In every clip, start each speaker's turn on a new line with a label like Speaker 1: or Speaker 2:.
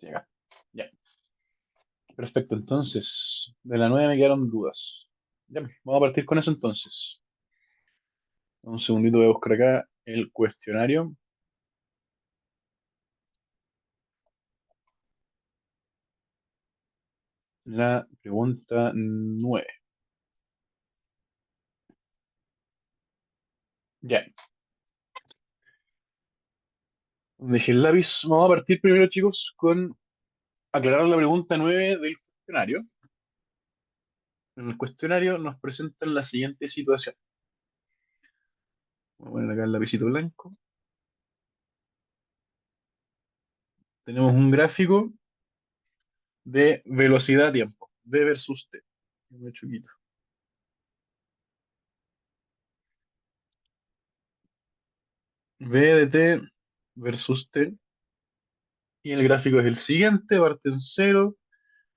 Speaker 1: Sí, acá. Ya. Perfecto, entonces, de la 9 me quedaron dudas. Ya, vamos a partir con eso entonces. Un segundito voy a buscar acá el cuestionario. La pregunta 9. Ya, dejé el lápiz. Vamos a partir primero, chicos, con aclarar la pregunta 9 del cuestionario. En el cuestionario nos presentan la siguiente situación. Voy a poner acá el lapicito blanco. Tenemos un gráfico de velocidad-tiempo, V versus T. Muy chiquito. V de T versus T. Y el gráfico es el siguiente, parte en cero,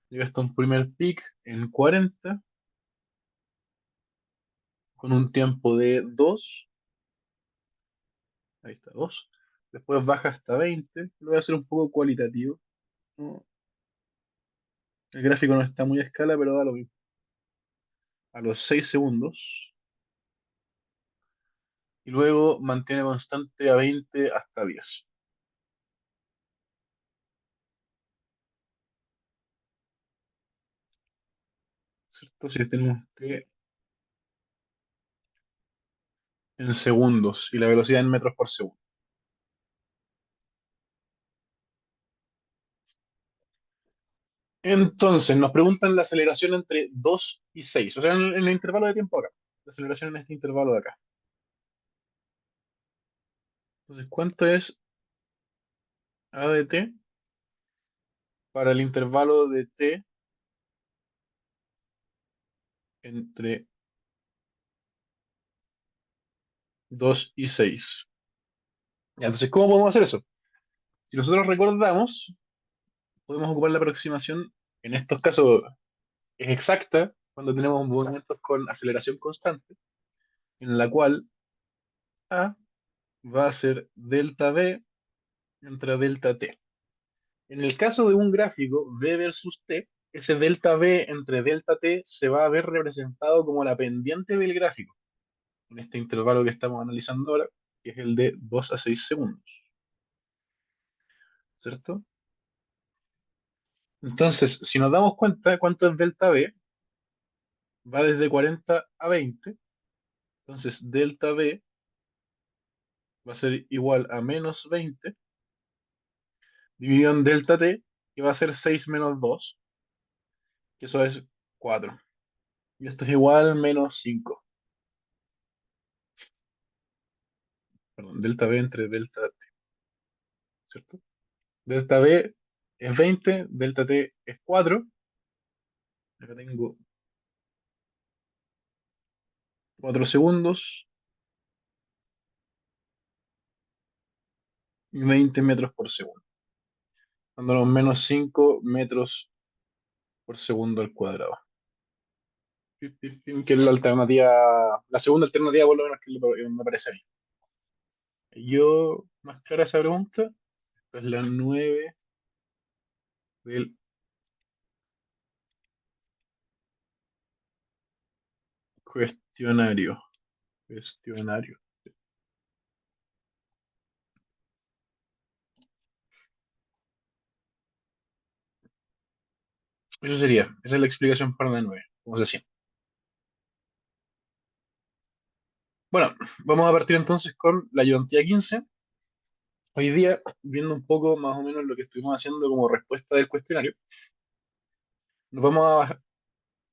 Speaker 1: llega hasta un primer pic en 40, con un tiempo de 2, ahí está 2, después baja hasta 20, lo voy a hacer un poco cualitativo, ¿no? El gráfico no está muy a escala, pero da lo mismo. A los 6 segundos, y luego mantiene constante a 20 hasta 10, ¿cierto? Si tenemos que en segundos y la velocidad en metros por segundo. Entonces, nos preguntan la aceleración entre 2 y 6, o sea, en el intervalo de tiempo acá. La aceleración en este intervalo de acá. Entonces, ¿cuánto es a de t para el intervalo de t entre 2 y 6? Ya, entonces, ¿cómo podemos hacer eso? Si nosotros recordamos, podemos ocupar la aproximación, en estos casos es exacta, cuando tenemos movimientos con aceleración constante, en la cual a va a ser delta v entre delta t. En el caso de un gráfico v versus t, ese delta v entre delta t se va a ver representado como la pendiente del gráfico, en este intervalo que estamos analizando ahora, que es el de 2 a 6 segundos, ¿cierto? Entonces, si nos damos cuenta cuánto es delta V, va desde 40 a 20, entonces delta V va a ser igual a menos 20 dividido en delta T, que va a ser 6 menos 2, que eso es 4. Y esto es igual a menos 5. Perdón, delta V entre delta T, ¿cierto? Delta V es 20, delta T es 4. Acá tengo 4 segundos y 20 metros por segundo, dándonos menos 5 metros por segundo al cuadrado. Que es la alternativa, la segunda alternativa, por lo menos, que me parece a mí. Yo, más clara esa pregunta, es la 9 del cuestionario. Cuestionario. Eso sería, esa es la explicación para la 9, como decía. Bueno, vamos a partir entonces con la ayudantía 15. Hoy día, viendo un poco más o menos lo que estuvimos haciendo como respuesta del cuestionario, nos vamos a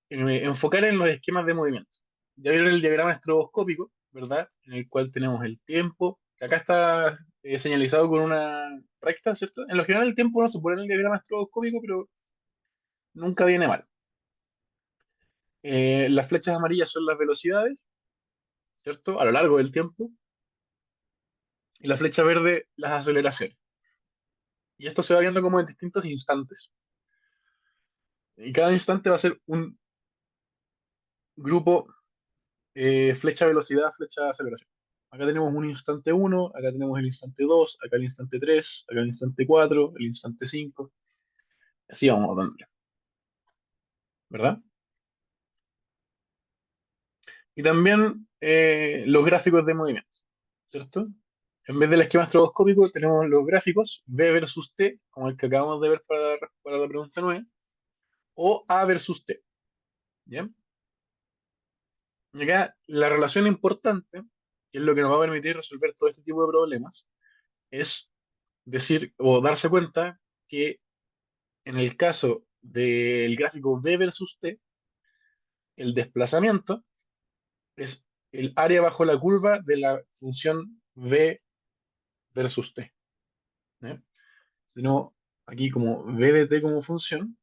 Speaker 1: enfocar en los esquemas de movimiento. Ya vieron el diagrama estroboscópico, ¿verdad? En el cual tenemos el tiempo, que acá está señalizado con una recta, ¿cierto? En lo general el tiempo no se pone en el diagrama estroboscópico, pero nunca viene mal. Las flechas amarillas son las velocidades, ¿cierto? A lo largo del tiempo. Y la flecha verde, las aceleraciones. Y esto se va viendo como en distintos instantes. Y cada instante va a ser un grupo flecha velocidad, flecha aceleración. Acá tenemos un instante uno, acá tenemos el instante 2, acá el instante 3, acá el instante 4, el instante 5. Así vamos dándole, ¿verdad? Y también los gráficos de movimiento, ¿cierto? En vez del esquema estroboscópico, tenemos los gráficos B versus T, como el que acabamos de ver para la pregunta 9, o A versus T, ¿ya? Y acá la relación importante, que es lo que nos va a permitir resolver todo este tipo de problemas, es decir o darse cuenta que en el caso del gráfico B versus T, el desplazamiento es el área bajo la curva de la función B versus T. ¿Ya? Sino aquí como B de T como función,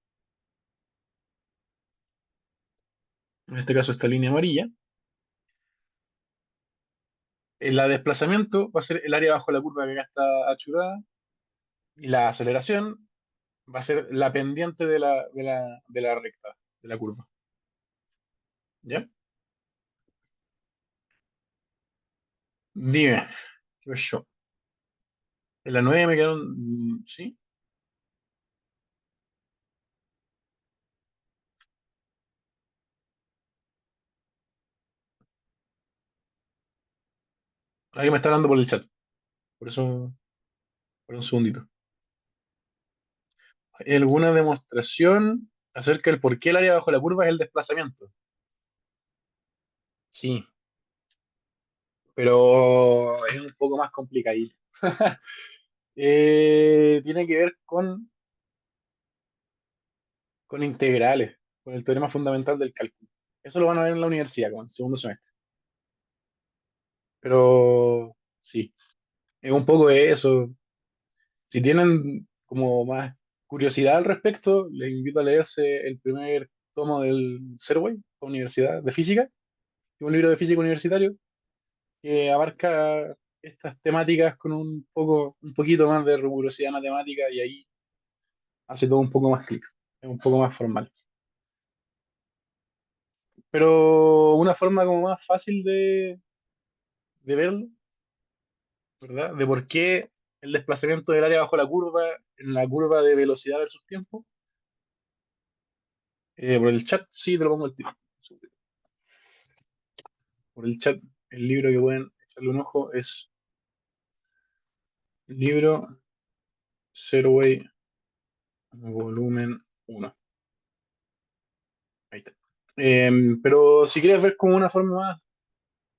Speaker 1: en este caso esta línea amarilla, el desplazamiento va a ser el área bajo la curva que acá está achurada y la aceleración va a ser la pendiente de la recta, de la curva. ¿Ya? Dime, ¿qué yo? En la 9 me quedaron, ¿sí? Alguien me está hablando por el chat, por eso, por un segundito. ¿Hay alguna demostración acerca del por qué el área bajo la curva es el desplazamiento? Sí, pero es un poco más complicadito. Tiene que ver con integrales, con el teorema fundamental del cálculo. Eso lo van a ver en la universidad, como en segundo semestre. Pero sí, es un poco de eso. Si tienen como más curiosidad al respecto, les invito a leerse el primer tomo del Serway, la Universidad de Física, que es un libro de física universitario que abarca estas temáticas con un poquito más de rigurosidad matemática y ahí hace todo un poco más clic, es un poco más formal. Pero una forma como más fácil de verlo, ¿verdad? De por qué el desplazamiento del área bajo la curva, en la curva de velocidad versus tiempo, por el chat, sí, te lo pongo el tiro. Por el chat, el libro que pueden echarle un ojo es el libro Zero Way, volumen uno. Ahí está. Pero si quieres ver como una forma más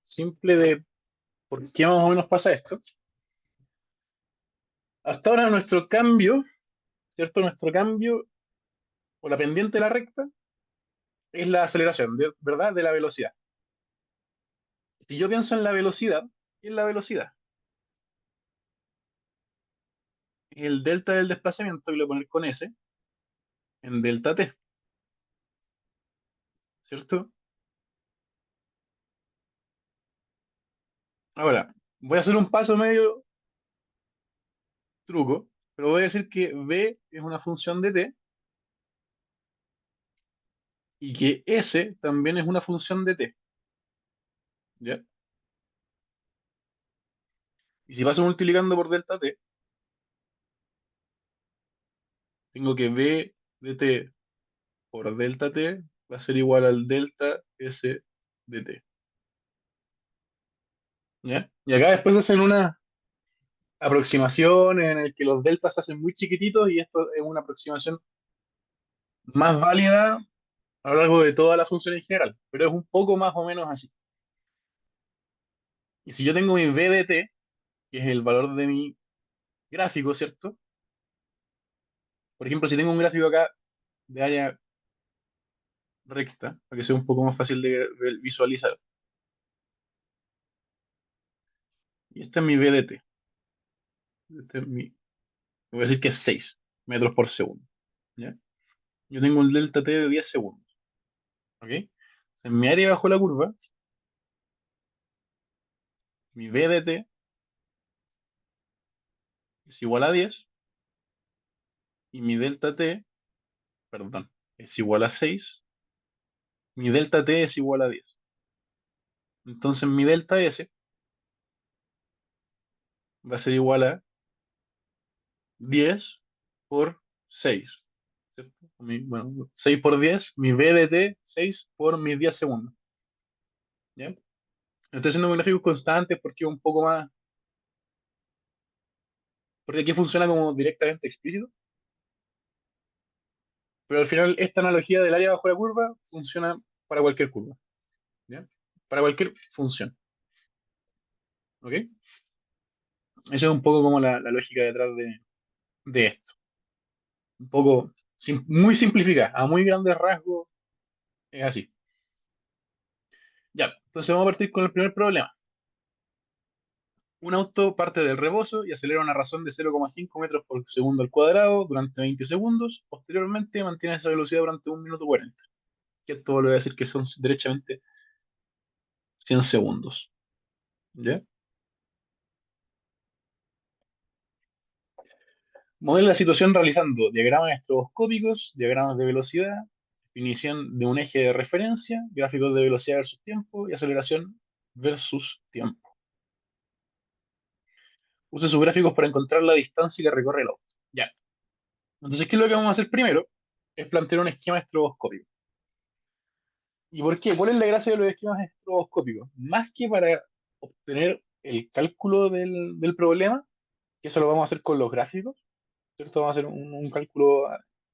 Speaker 1: simple de por qué más o menos pasa esto, hasta ahora nuestro cambio, ¿cierto? Nuestro cambio o la pendiente de la recta es la aceleración, ¿verdad? De la velocidad. Si yo pienso en la velocidad, ¿qué es la velocidad? El delta del desplazamiento, que lo voy a poner con S, en delta t, ¿cierto? Ahora, voy a hacer un paso medio truco, pero voy a decir que v es una función de t y que s también es una función de t, ¿ya? Y si paso multiplicando por delta t, tengo que v de t por delta t va a ser igual al delta s de t, ¿ya? Y acá después hacen una aproximación en el que los deltas se hacen muy chiquititos y esto es una aproximación más válida a lo largo de toda la función en general, pero es un poco más o menos así. Y si yo tengo mi v de t, que es el valor de mi gráfico, ¿cierto? Por ejemplo, si tengo un gráfico acá de área recta, para que sea un poco más fácil de visualizar, y este es mi v de t, este es voy a decir que es 6 metros por segundo, ¿ya? Yo tengo un delta t de 10 segundos, ¿ok? En mi área bajo la curva, mi v de t es igual a 10 y mi delta t, perdón, es igual a 6, mi delta t es igual a 10. Entonces mi delta s va a ser igual a 10 por 6, ¿cierto? Bueno, 6 por 10, mi v de t, 6 por mis 10 segundos, ¿ya? Estoy haciendo un gráfico constante porque es un poco más, porque aquí funciona como directamente explícito, pero al final esta analogía del área bajo la curva funciona para cualquier curva, ¿ya? Para cualquier función, ¿ok? Esa es un poco como la lógica detrás de esto. Un poco muy simplificada, a muy grandes rasgos, es así. Ya, entonces vamos a partir con el primer problema. Un auto parte del rebozo y acelera a una razón de 0,5 metros por segundo al cuadrado durante 20 segundos. Posteriormente mantiene esa velocidad durante 1 minuto 40. Que esto vuelve a decir que son derechamente 100 segundos. ¿Ya? Modela la situación realizando diagramas estroboscópicos, diagramas de velocidad, definición de un eje de referencia, gráficos de velocidad versus tiempo y aceleración versus tiempo. Use sus gráficos para encontrar la distancia que recorre el auto. Ya. Entonces, ¿qué es lo que vamos a hacer primero? Es plantear un esquema estroboscópico. ¿Y por qué? ¿Cuál es la gracia de los esquemas estroboscópicos? Más que para obtener el cálculo del problema, que eso lo vamos a hacer con los gráficos, ¿cierto? Vamos a hacer un cálculo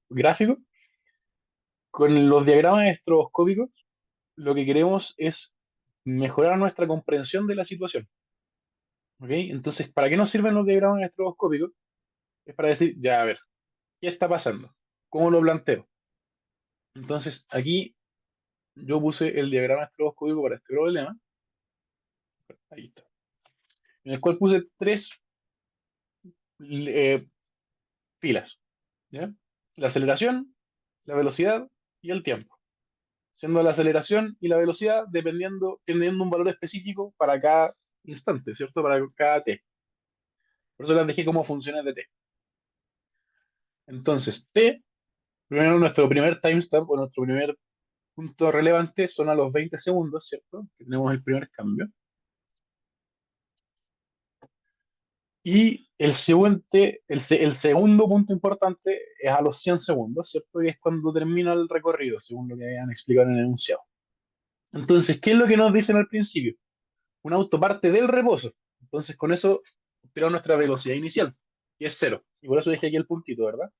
Speaker 1: gráfico. Con los diagramas estroboscópicos, lo que queremos es mejorar nuestra comprensión de la situación. ¿Ok? Entonces, ¿para qué nos sirven los diagramas estroboscópicos? Es para decir, ya, a ver, ¿qué está pasando? ¿Cómo lo planteo? Entonces, aquí yo puse el diagrama estroboscópico para este problema. Ahí está. En el cual puse tres eh, filas, ¿ya? La aceleración, la velocidad y el tiempo. Siendo la aceleración y la velocidad dependiendo, teniendo un valor específico para cada instante, ¿cierto? Para cada t. Por eso les dejé como funciones de t. Entonces, t, primero nuestro primer timestamp o nuestro primer punto relevante son a los 20 segundos, ¿cierto? Que tenemos el primer cambio. Y el segundo punto importante es a los 100 segundos, ¿cierto? Y es cuando termina el recorrido, según lo que habían explicado en el enunciado. Entonces, ¿qué es lo que nos dicen al principio? Un auto parte del reposo. Entonces, con eso obtenemos nuestra velocidad inicial, y es cero. Y por eso dejé aquí el puntito, ¿verdad?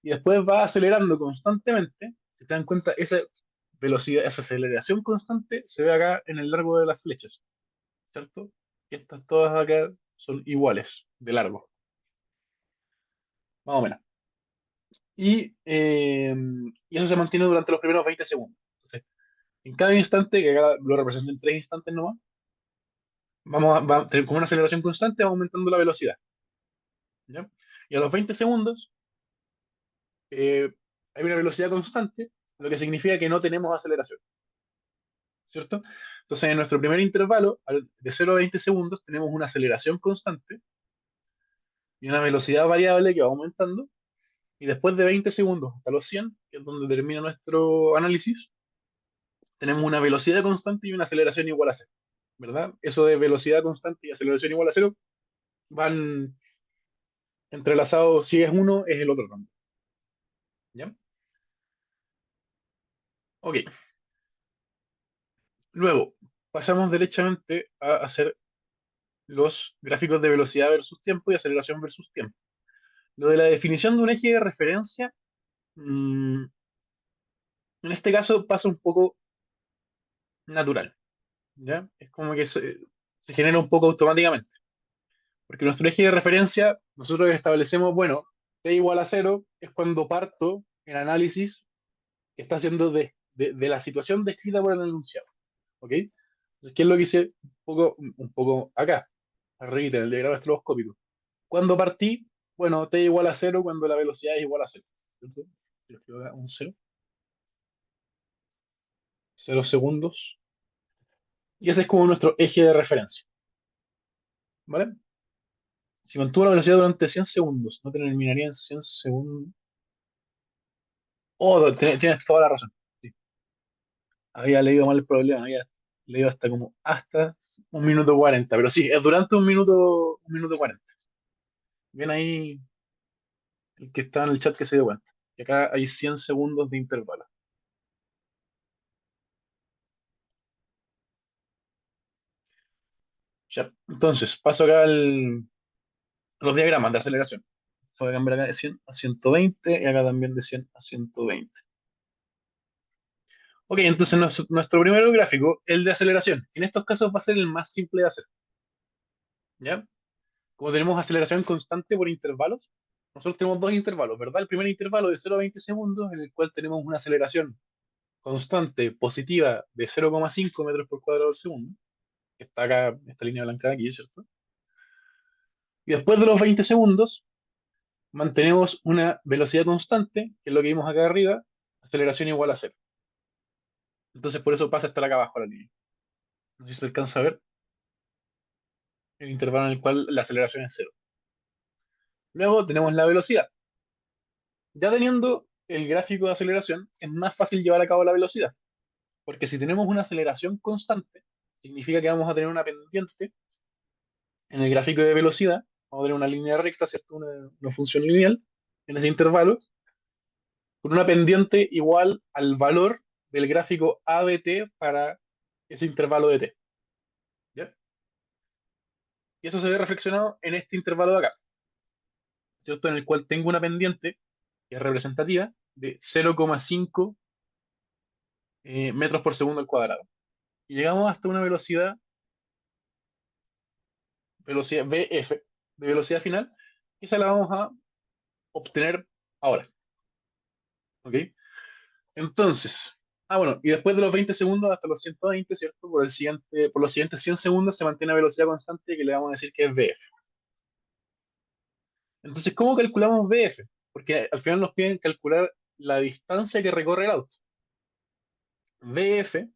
Speaker 1: Y después va acelerando constantemente. Si te dan cuenta, esa velocidad, esa aceleración constante se ve acá en el largo de las flechas, ¿cierto? Y estas todas acá son iguales de largo, más o menos. Y eso se mantiene durante los primeros 20 segundos. Entonces, en cada instante, que acá lo represento en 3 instantes nomás, con una aceleración constante, va aumentando la velocidad. ¿Ya? Y a los 20 segundos eh, hay una velocidad constante, lo que significa que no tenemos aceleración, ¿cierto? Entonces, en nuestro primer intervalo, de 0 a 20 segundos, tenemos una aceleración constante y una velocidad variable que va aumentando. Y después de 20 segundos hasta los 100, que es donde termina nuestro análisis, tenemos una velocidad constante y una aceleración igual a cero, ¿verdad? Eso de velocidad constante y aceleración igual a cero van entrelazados, si es uno, es el otro también, ¿ya? Ok, luego pasamos derechamente a hacer los gráficos de velocidad versus tiempo y aceleración versus tiempo. Lo de la definición de un eje de referencia, mmm, en este caso pasa un poco natural, ¿ya? Es como que se genera un poco automáticamente. Porque nuestro eje de referencia, nosotros establecemos, bueno, t igual a cero es cuando parto el análisis que está haciendo de la situación descrita por el enunciado. ¿Ok? Entonces, ¿qué es lo que hice un poco acá, arriba, en el diagrama estroboscópico? Cuando partí, bueno, t igual a cero cuando la velocidad es igual a cero. ¿Cierto? Si lo escribo acá, un cero, 0 segundos. Y ese es como nuestro eje de referencia. ¿Vale? Si mantuvo la velocidad durante 100 segundos, no terminaría en 100 segundos. Oh, tienes toda la razón. Sí. Había leído mal el problema, había leído hasta 1 minuto 40, pero sí, es durante 1 minuto 40. Bien ahí el que está en el chat que se dio cuenta. Y acá hay 100 segundos de intervalo. Ya. Entonces, paso acá los diagramas de aceleración. Voy a cambiar acá de 100 a 120 y acá también de 100 a 120. Ok, entonces nuestro primer gráfico, el de aceleración. En estos casos va a ser el más simple de hacer. ¿Ya? Como tenemos aceleración constante por intervalos, nosotros tenemos dos intervalos, ¿verdad? El primer intervalo de 0 a 20 segundos, en el cual tenemos una aceleración constante positiva de 0,5 metros por cuadrado al segundo, que está acá, esta línea blanca de aquí, ¿cierto? Y después de los 20 segundos, mantenemos una velocidad constante, que es lo que vimos acá arriba, aceleración igual a cero. Entonces por eso pasa a estar acá abajo la línea. No sé si se alcanza a ver el intervalo en el cual la aceleración es cero. Luego tenemos la velocidad. Ya teniendo el gráfico de aceleración, es más fácil llevar a cabo la velocidad, porque si tenemos una aceleración constante, significa que vamos a tener una pendiente en el gráfico de velocidad, vamos a tener una línea recta, ¿cierto? Una función lineal en ese intervalo, con una pendiente igual al valor del gráfico A de t para ese intervalo de t. ¿Ya? Y eso se ve reflexionado en este intervalo de acá, ¿cierto? En el cual tengo una pendiente que es representativa de 0,5 metros por segundo al cuadrado. Y llegamos hasta una velocidad VF, de velocidad final, y esa la vamos a obtener ahora. ¿Ok? Entonces, bueno, y después de los 20 segundos hasta los 120, ¿cierto? Por los siguientes 100 segundos se mantiene a velocidad constante que le vamos a decir que es VF. Entonces, ¿cómo calculamos VF? Porque al final nos piden calcular la distancia que recorre el auto. VF,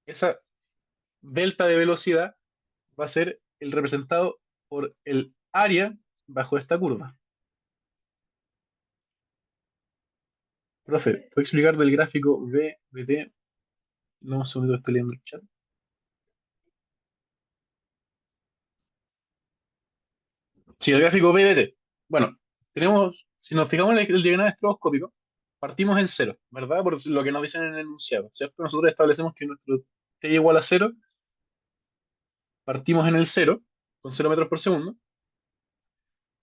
Speaker 1: esa delta de velocidad, va a ser el representado por el área bajo esta curva. Profe, ¿puedo explicar del gráfico V de T? No, un segundo, estoy leyendo el chat. Sí, el gráfico V de T. Bueno, si nos fijamos en el diagrama estroboscópico, partimos en cero, ¿verdad? Por lo que nos dicen en el enunciado, ¿cierto? Nosotros establecemos que nuestro T igual a cero, partimos en el cero, con 0 metros por segundo,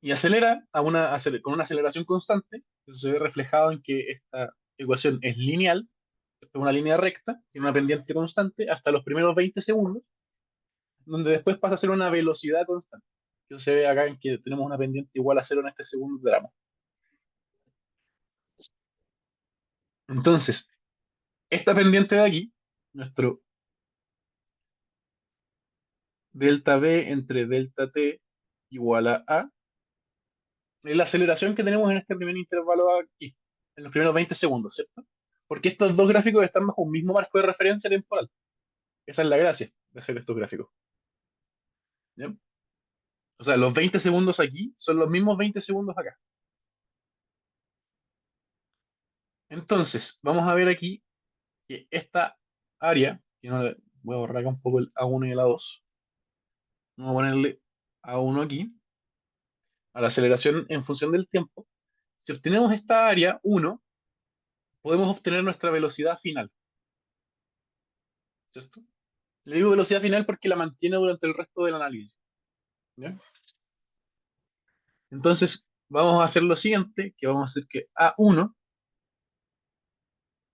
Speaker 1: y acelera con una aceleración constante, eso se ve reflejado en que esta ecuación es lineal, es una línea recta, tiene una pendiente constante hasta los primeros 20 segundos, donde después pasa a ser una velocidad constante. Eso se ve acá en que tenemos una pendiente igual a cero en este segundo tramo. Entonces, esta pendiente de aquí, nuestro delta V entre delta T igual a, es la aceleración que tenemos en este primer intervalo aquí, en los primeros 20 segundos, ¿cierto? Porque estos dos gráficos están bajo un mismo marco de referencia temporal. Esa es la gracia de hacer estos gráficos. ¿Ya? O sea, los 20 segundos aquí son los mismos 20 segundos acá. Entonces, vamos a ver aquí que esta área, que no, voy a borrar acá un poco el A1 y el A2, vamos a ponerle A1 aquí, a la aceleración en función del tiempo. Si obtenemos esta área 1, podemos obtener nuestra velocidad final, ¿cierto? Le digo velocidad final porque la mantiene durante el resto del análisis. ¿Ya? Entonces, vamos a hacer lo siguiente, que vamos a hacer que A1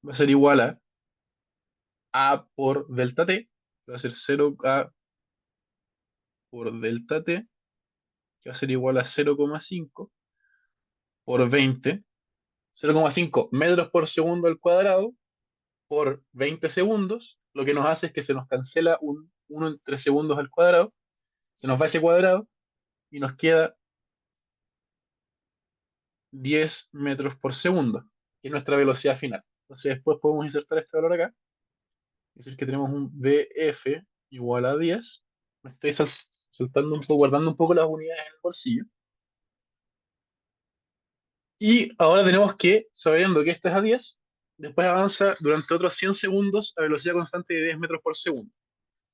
Speaker 1: va a ser igual A por delta t, que va a ser 0A por delta t, que va a ser igual a 0,5 por 20, 0,5 metros por segundo al cuadrado por 20 segundos, lo que nos hace es que se nos cancela un 1 entre segundos al cuadrado, se nos va ese cuadrado y nos queda 10 metros por segundo, que es nuestra velocidad final. Entonces después podemos insertar este valor acá, es decir que tenemos un BF igual a 10. Me estoy saltando un poco, guardando un poco las unidades en el bolsillo. Y ahora tenemos que, sabiendo que esto es a 10, después avanza durante otros 100 segundos a velocidad constante de 10 metros por segundo.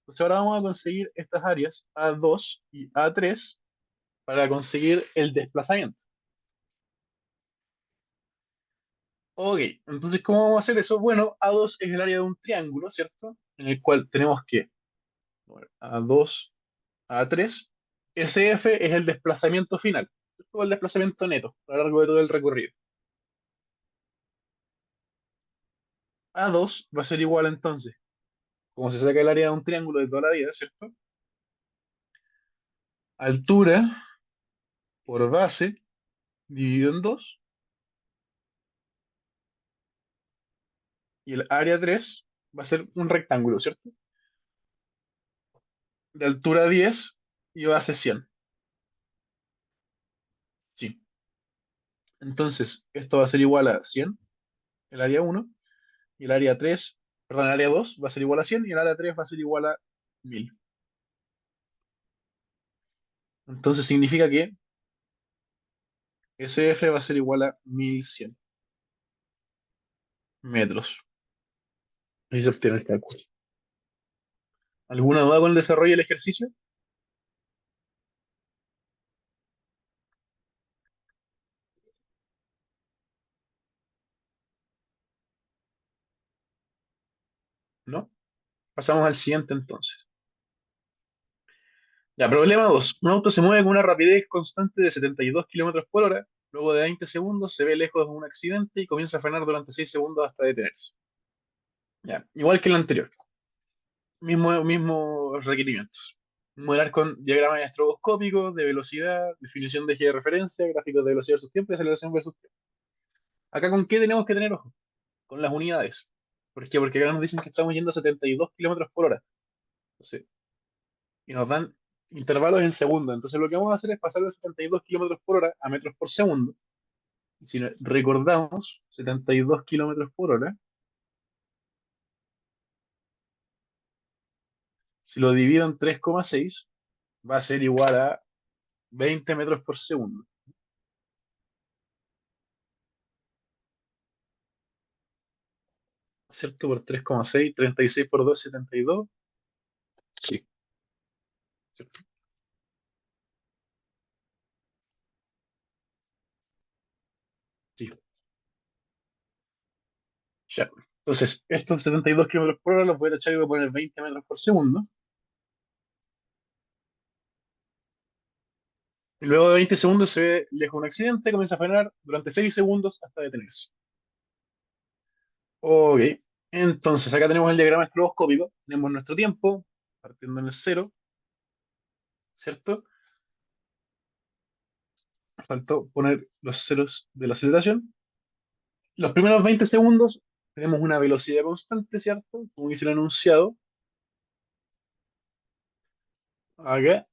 Speaker 1: Entonces ahora vamos a conseguir estas áreas A2 y A3 para conseguir el desplazamiento. Ok, entonces, ¿cómo vamos a hacer eso? Bueno, A2 es el área de un triángulo, ¿cierto? En el cual tenemos que, bueno, A2, A3, SF es el desplazamiento final, ¿cierto? El desplazamiento neto a lo largo de todo el recorrido. A2 va a ser igual entonces, como se saca el área de un triángulo de toda la vida, ¿cierto? Altura por base dividido en 2, y el área 3 va a ser un rectángulo, ¿cierto? De altura 10 y base 100. Sí. Entonces, esto va a ser igual a 100, el área 1, y el área 3, perdón, el área 2 va a ser igual a 100 y el área 3 va a ser igual a 1000. Entonces significa que SF va a ser igual a 1100 metros. Ahí se obtiene el cálculo. ¿Alguna duda con el desarrollo del ejercicio? ¿No? Pasamos al siguiente entonces. Ya, problema 2. Un auto se mueve con una rapidez constante de 72 kilómetros por hora. Luego de 20 segundos se ve lejos de un accidente y comienza a frenar durante 6 segundos hasta detenerse. Ya, igual que el anterior. Mismos requerimientos. Modelar con diagramas estroboscópicos de velocidad, definición de eje de referencia, gráficos de velocidad versus tiempo y aceleración versus tiempo. Acá, ¿con qué tenemos que tener ojo? Con las unidades. ¿Por qué? Porque acá nos dicen que estamos yendo a 72 kilómetros por hora. Entonces, y nos dan intervalos en segundos. Entonces, lo que vamos a hacer es pasar de 72 kilómetros por hora a metros por segundo. Y si recordamos, 72 kilómetros por hora, si lo divido en 3,6, va a ser igual a 20 metros por segundo. ¿Cierto? Por 3,6, 36 por 2, 72. Sí, ¿cierto? Sí, ya. Entonces, estos 72 kilómetros por hora los voy a echar y voy a poner 20 metros por segundo. Y luego de 20 segundos se ve lejos un accidente, comienza a frenar durante 6 segundos hasta detenerse. Ok, entonces acá tenemos el diagrama estroboscópico, tenemos nuestro tiempo, partiendo en el cero, ¿cierto? Faltó poner los ceros de la aceleración. Los primeros 20 segundos tenemos una velocidad constante, ¿cierto? Como dice el enunciado, acá,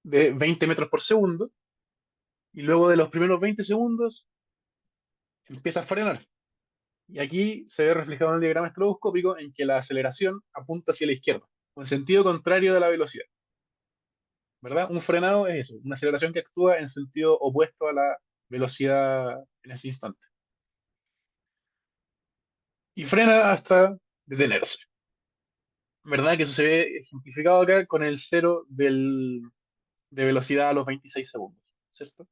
Speaker 1: de 20 metros por segundo, y luego de los primeros 20 segundos empieza a frenar. Y aquí se ve reflejado en el diagrama estroboscópico en que la aceleración apunta hacia la izquierda, en sentido contrario de la velocidad, ¿verdad? Un frenado es eso, una aceleración que actúa en sentido opuesto a la velocidad en ese instante. Y frena hasta detenerse, ¿verdad? Que eso se ve ejemplificado acá con el cero de velocidad a los 26 segundos, ¿cierto?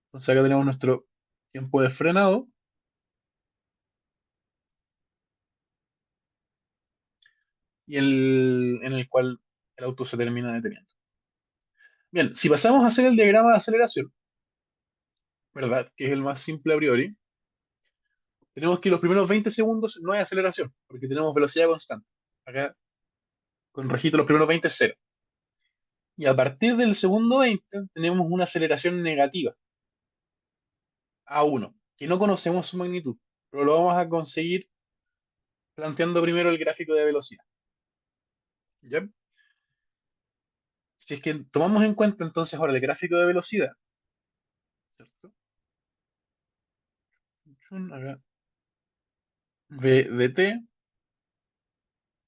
Speaker 1: Entonces acá tenemos nuestro tiempo de frenado y en el cual el auto se termina deteniendo. Bien, si pasamos a hacer el diagrama de aceleración, ¿verdad? Que es el más simple a priori, tenemos que los primeros 20 segundos no hay aceleración, porque tenemos velocidad constante. Acá, con registro, los primeros 20 es cero. Y a partir del segundo 20 tenemos una aceleración negativa, a uno, que no conocemos su magnitud, pero lo vamos a conseguir planteando primero el gráfico de velocidad. ¿Ya? Si es que tomamos en cuenta entonces ahora el gráfico de velocidad, ¿cierto? Acá, V de t,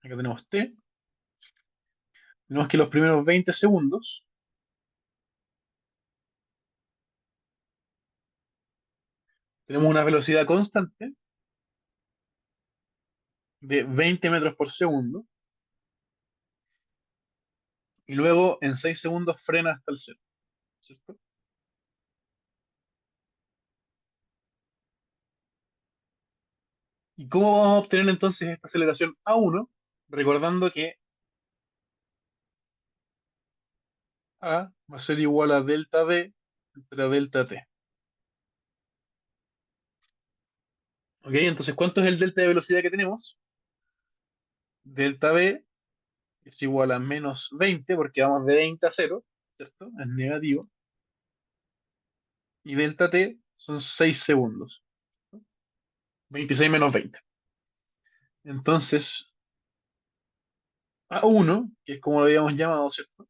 Speaker 1: acá tenemos t, tenemos que los primeros 20 segundos tenemos una velocidad constante de 20 metros por segundo y luego en 6 segundos frena hasta el cero, ¿cierto? ¿Y cómo vamos a obtener entonces esta aceleración A1? Recordando que A va a ser igual a delta V entre delta T. ¿Ok? Entonces, ¿cuánto es el delta de velocidad que tenemos? Delta V es igual a menos 20, porque vamos de 20 a 0, ¿cierto? Es negativo. Y delta T son 6 segundos. 26 menos 20. Entonces, A1, que es como lo habíamos llamado, ¿cierto?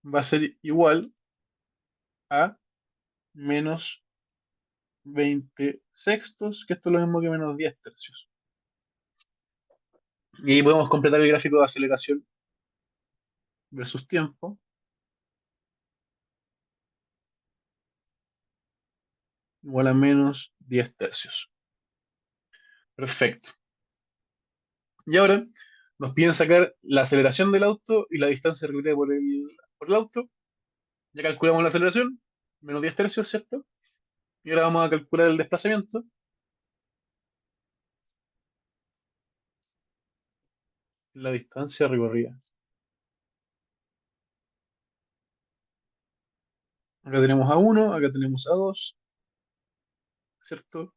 Speaker 1: Va a ser igual a menos 20 sextos, que esto es lo mismo que menos 10 tercios. Y ahí podemos completar el gráfico de aceleración versus tiempo, igual a menos 10 tercios. Perfecto. Y ahora nos piden sacar la aceleración del auto y la distancia recorrida por el auto. Ya calculamos la aceleración, menos 10 tercios, ¿cierto? Y ahora vamos a calcular el desplazamiento, la distancia recorrida. Acá tenemos A1, acá tenemos A2, ¿cierto?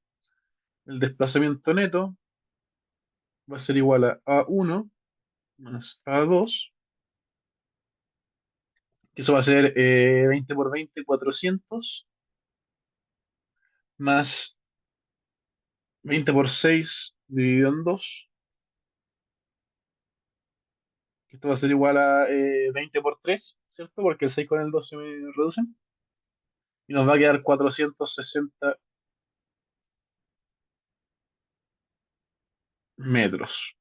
Speaker 1: El desplazamiento neto va a ser igual a A1 más A2, que eso va a ser 20 por 20, 400, más 20 por 6 dividido en 2, que esto va a ser igual a 20 por 3, ¿cierto? Porque el 6 con el 2 se me reducen. Y nos va a quedar 460 metros.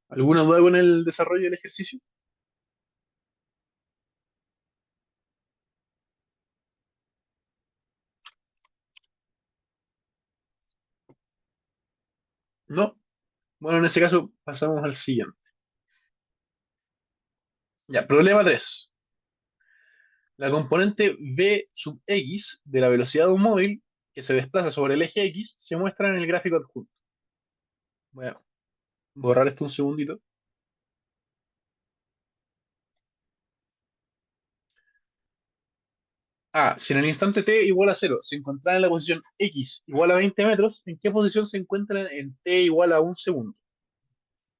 Speaker 1: ¿Alguna duda con el desarrollo del ejercicio? No. Bueno, en ese caso pasamos al siguiente. Ya, problema 3. La componente v sub x de la velocidad de un móvil que se desplaza sobre el eje x se muestra en el gráfico adjunto. Voy a borrar esto un segundito. Si en el instante t igual a 0 se encuentra en la posición x igual a 20 metros, ¿en qué posición se encuentra en t igual a 1 segundo?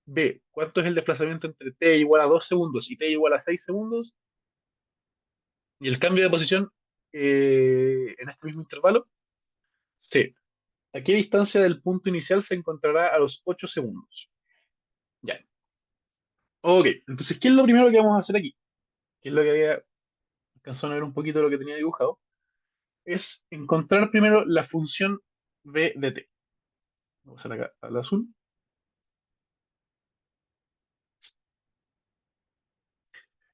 Speaker 1: B, ¿cuánto es el desplazamiento entre t igual a 2 segundos y t igual a 6 segundos? Y el cambio de posición en este mismo intervalo. C, ¿a qué distancia del punto inicial se encontrará a los 8 segundos? Ya. Ok, entonces, ¿qué es lo primero que vamos a hacer aquí? ¿Qué es lo que había alcanzado a ver un poquito de lo que tenía dibujado? Es encontrar primero la función v de t. Vamos a hacer acá al azul.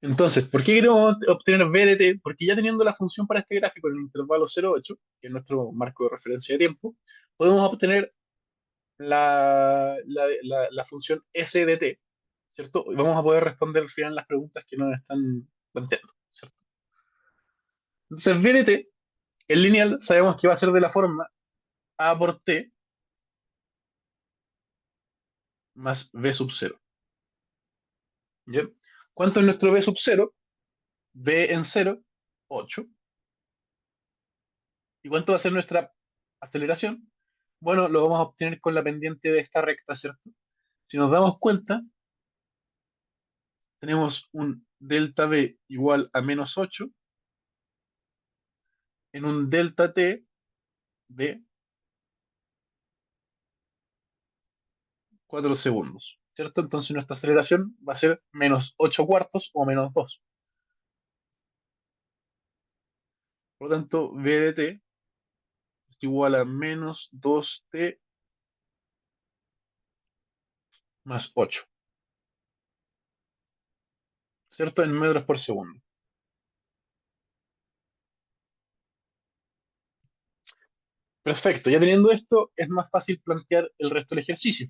Speaker 1: Entonces, ¿por qué queremos obtener v de t? Porque ya teniendo la función para este gráfico en el intervalo 0,8, que es nuestro marco de referencia de tiempo, podemos obtener la función f de t, ¿cierto? Y vamos a poder responder al final las preguntas que nos están planteando, ¿cierto? Entonces, v de t, el lineal, sabemos que va a ser de la forma a por t más v sub 0. ¿Ya? ¿Cuánto es nuestro v sub 0? V en 0, 8. ¿Y cuánto va a ser nuestra aceleración? Bueno, lo vamos a obtener con la pendiente de esta recta, ¿cierto? Si nos damos cuenta, tenemos un delta V igual a menos 8 en un delta T de 4 segundos, ¿cierto? Entonces nuestra aceleración va a ser menos 8 cuartos o menos 2. Por lo tanto, V de T es igual a menos 2T más 8, ¿cierto? En metros por segundo. Perfecto, ya teniendo esto, es más fácil plantear el resto del ejercicio.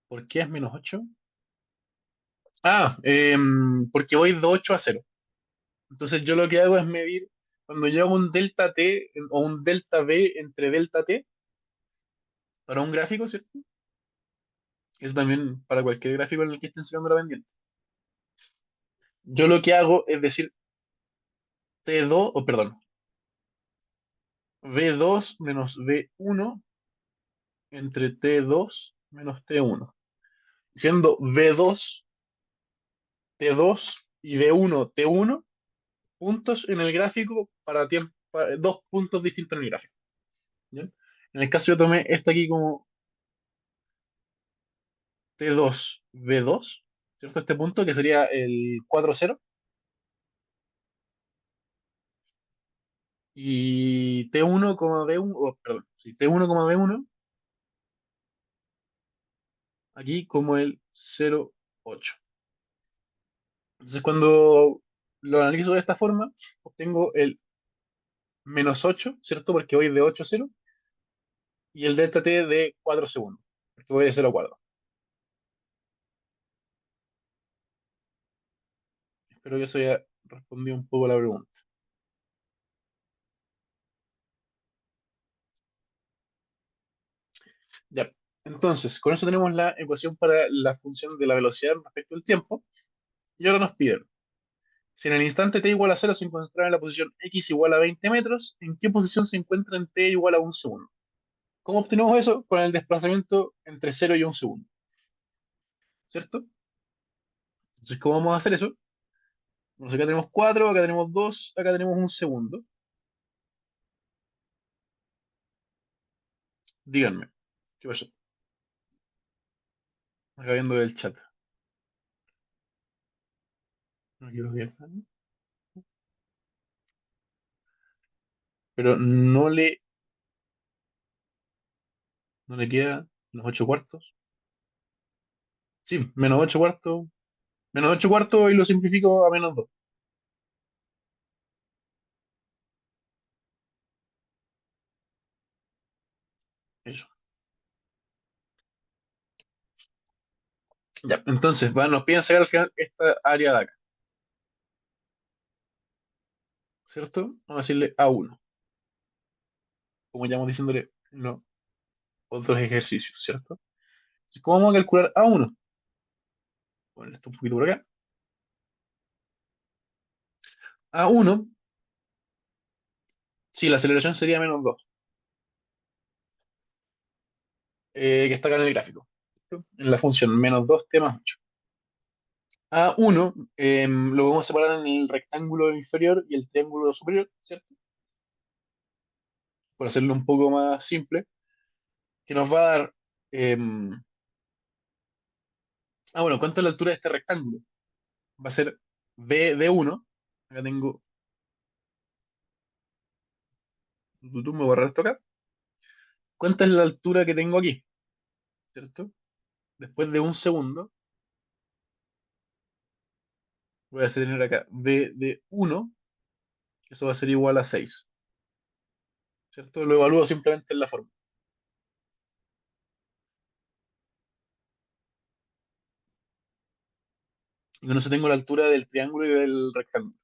Speaker 1: ¿Por qué es menos 8? Porque voy de 8 a 0. Entonces yo lo que hago es medir, cuando yo hago un delta t o un delta b entre delta t para un gráfico, ¿cierto? Eso también para cualquier gráfico en el que estén sacando la pendiente. Yo lo que hago es decir T2, o perdón, V2 menos V1 entre T2 menos T1, siendo V2, T2 y V1, T1 puntos en el gráfico para tiempo, dos puntos distintos en el gráfico. ¿Ya? En el caso yo tomé este aquí como T2, V2, ¿cierto? Este punto que sería el 4,0 y T1, B1, oh, perdón, sí, T1, B1 aquí como el 0,8. Entonces, cuando lo analizo de esta forma, obtengo el -8, ¿cierto? Porque voy de 8 a 0, y el delta t de 4 segundos, porque voy de 0 a 4. Espero que eso haya respondido un poco a la pregunta. Ya. Entonces, con eso tenemos la ecuación para la función de la velocidad respecto al tiempo. Y ahora nos piden, si en el instante t igual a 0 se encuentra en la posición x igual a 20 metros, ¿en qué posición se encuentra en t igual a 1 segundo? ¿Cómo obtenemos eso? Con el desplazamiento entre 0 y 1 segundo, ¿cierto? Entonces, ¿cómo vamos a hacer eso? Bueno, acá tenemos 4, acá tenemos 2, acá tenemos 1 segundo. Díganme, ¿qué pasó? Acá viendo el chat. No quiero ver, ¿no? Pero no le queda los 8 cuartos. Sí, menos 8 cuartos. Menos 8 cuartos y lo simplifico a -2. Eso. Ya, entonces nos piden sacar al final esta área de acá, ¿cierto? Vamos a decirle A1, como ya vamos diciéndole los otros ejercicios, ¿cierto? Entonces, ¿cómo vamos a calcular A1? Bueno, esto un poquito por acá. A1, sí, la aceleración sería -2, que está acá en el gráfico, ¿cierto? En la función -2t más 8. A1 lo vamos a separar en el rectángulo inferior y el triángulo superior, ¿cierto? Por hacerlo un poco más simple, que nos va a dar... em, bueno, ¿cuánto es la altura de este rectángulo? Va a ser B de 1. Acá tengo... Me voy a borrar esto acá. ¿Cuánta es la altura que tengo aquí? ¿Cierto? Después de un segundo, voy a tener acá B de 1, que eso va a ser igual a 6. ¿Cierto? Lo evalúo simplemente en la forma. Y con eso tengo la altura del triángulo y del rectángulo.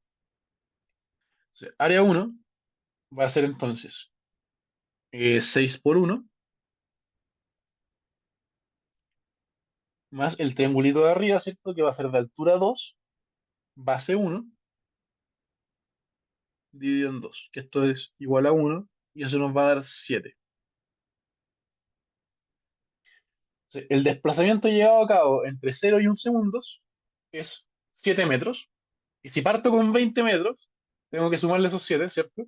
Speaker 1: Entonces, área 1 va a ser entonces 6 por 1 más el triangulito de arriba, ¿cierto? Que va a ser de altura 2 base 1 dividido en 2, que esto es igual a 1 y eso nos va a dar 7. El desplazamiento llevado a cabo entre 0 y 1 segundos es 7 metros. Y si parto con 20 metros, tengo que sumarle esos 7, ¿cierto?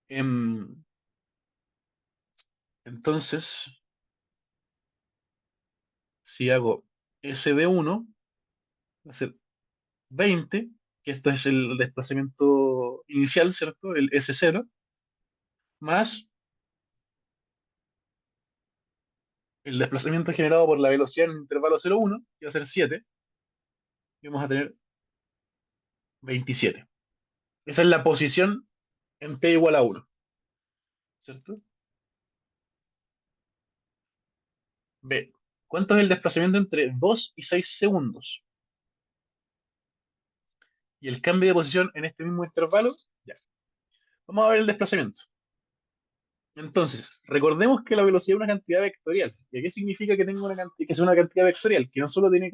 Speaker 1: Em, entonces, si hago S de 1, va a ser 20, que esto es el desplazamiento inicial, ¿cierto? El S0, más el desplazamiento generado por la velocidad en el intervalo 0,1, que va a ser 7, y vamos a tener 27. Esa es la posición en t igual a 1, ¿cierto? B. ¿Cuánto es el desplazamiento entre 2 y 6 segundos? Y el cambio de posición en este mismo intervalo, ya. Vamos a ver el desplazamiento. Entonces, recordemos que la velocidad es una cantidad vectorial. ¿Y qué significa que tenga una cantidad, que sea una cantidad vectorial? Que no solo tiene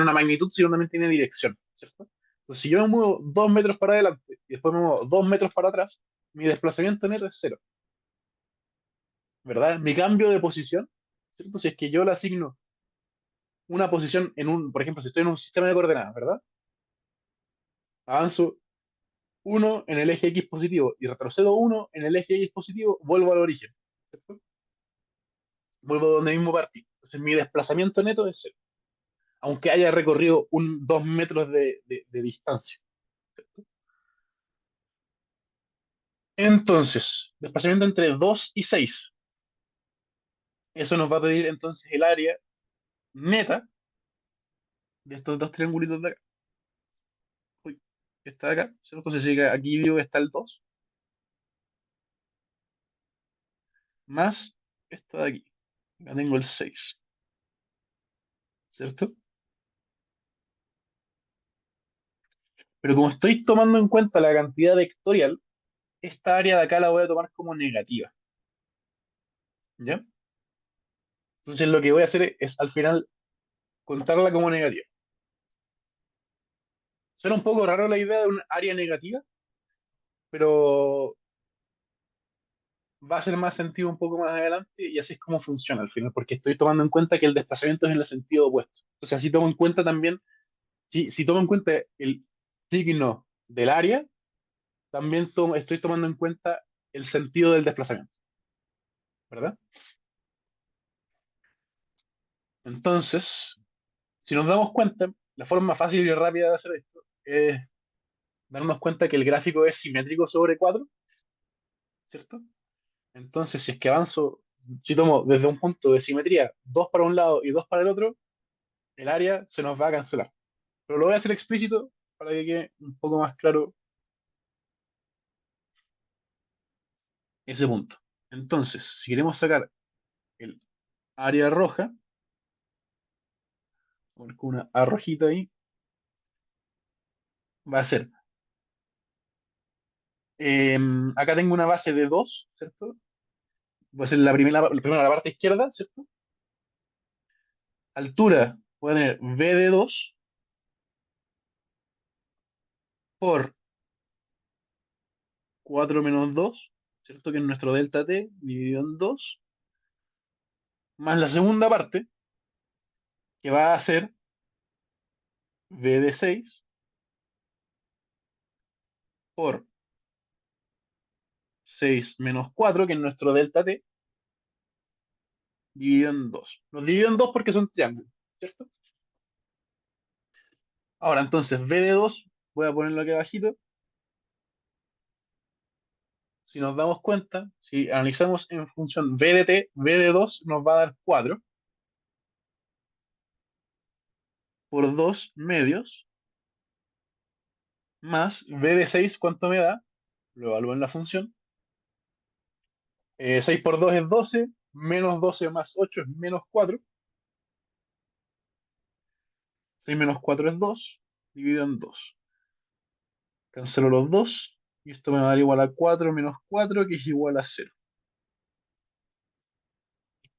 Speaker 1: una magnitud, sino también tiene dirección, ¿cierto? Entonces, si yo me muevo 2 metros para adelante y después me muevo 2 metros para atrás, mi desplazamiento neto es cero, ¿verdad? Mi cambio de posición, ¿cierto? Si es que yo le asigno una posición por ejemplo, si estoy en un sistema de coordenadas, ¿verdad? Avanzo uno en el eje X positivo y retrocedo uno en el eje X positivo, vuelvo al origen, ¿cierto? Vuelvo donde mismo partí. Entonces mi desplazamiento neto es cero, aunque haya recorrido 2 metros de distancia. Entonces, desplazamiento entre 2 y 6. Eso nos va a pedir entonces el área neta de estos dos triangulitos de acá. Uy, que está de acá, ¿cierto? Entonces si aquí digo que está el 2 más esta de aquí. Acá tengo el 6, ¿cierto? Pero como estoy tomando en cuenta la cantidad vectorial, esta área de acá la voy a tomar como negativa, ¿ya? Entonces lo que voy a hacer es al final contarla como negativa. Suena un poco raro la idea de un área negativa, pero va a hacer más sentido un poco más adelante y así es como funciona al final, porque estoy tomando en cuenta que el desplazamiento es en el sentido opuesto. Entonces así tomo en cuenta también, si tomo en cuenta el signo del área, también estoy tomando en cuenta el sentido del desplazamiento, ¿verdad? Entonces, si nos damos cuenta, la forma fácil y rápida de hacer esto es darnos cuenta que el gráfico es simétrico sobre 4, ¿cierto? Entonces, si es que avanzo, si tomo desde un punto de simetría 2 para un lado y 2 para el otro, el área se nos va a cancelar. Pero lo voy a hacer explícito para que quede un poco más claro ese punto. Entonces, si queremos sacar el área roja, con una A rojita ahí, va a ser, eh, acá tengo una base de 2, ¿cierto? Va a ser la primera, la parte izquierda, ¿cierto? Altura, voy a tener V de 2 por 4 menos 2, ¿cierto? Que es nuestro delta t dividido en 2, más la segunda parte, que va a ser V de 6 por 6 menos 4, que es nuestro delta t, dividido en 2. Los divido en 2 porque son triángulos, ¿cierto? Ahora, entonces, V de 2, voy a ponerlo aquí abajito. Si nos damos cuenta, si analizamos en función V de t, V de 2 nos va a dar 4 por 2 medios, más V de 6, ¿cuánto me da? Lo evalúo en la función. 6 por 2 es 12, menos 12 más 8 es menos 4. 6 menos 4 es 2, dividido en 2. Cancelo los 2, y esto me va a dar igual a 4 menos 4, que es igual a 0.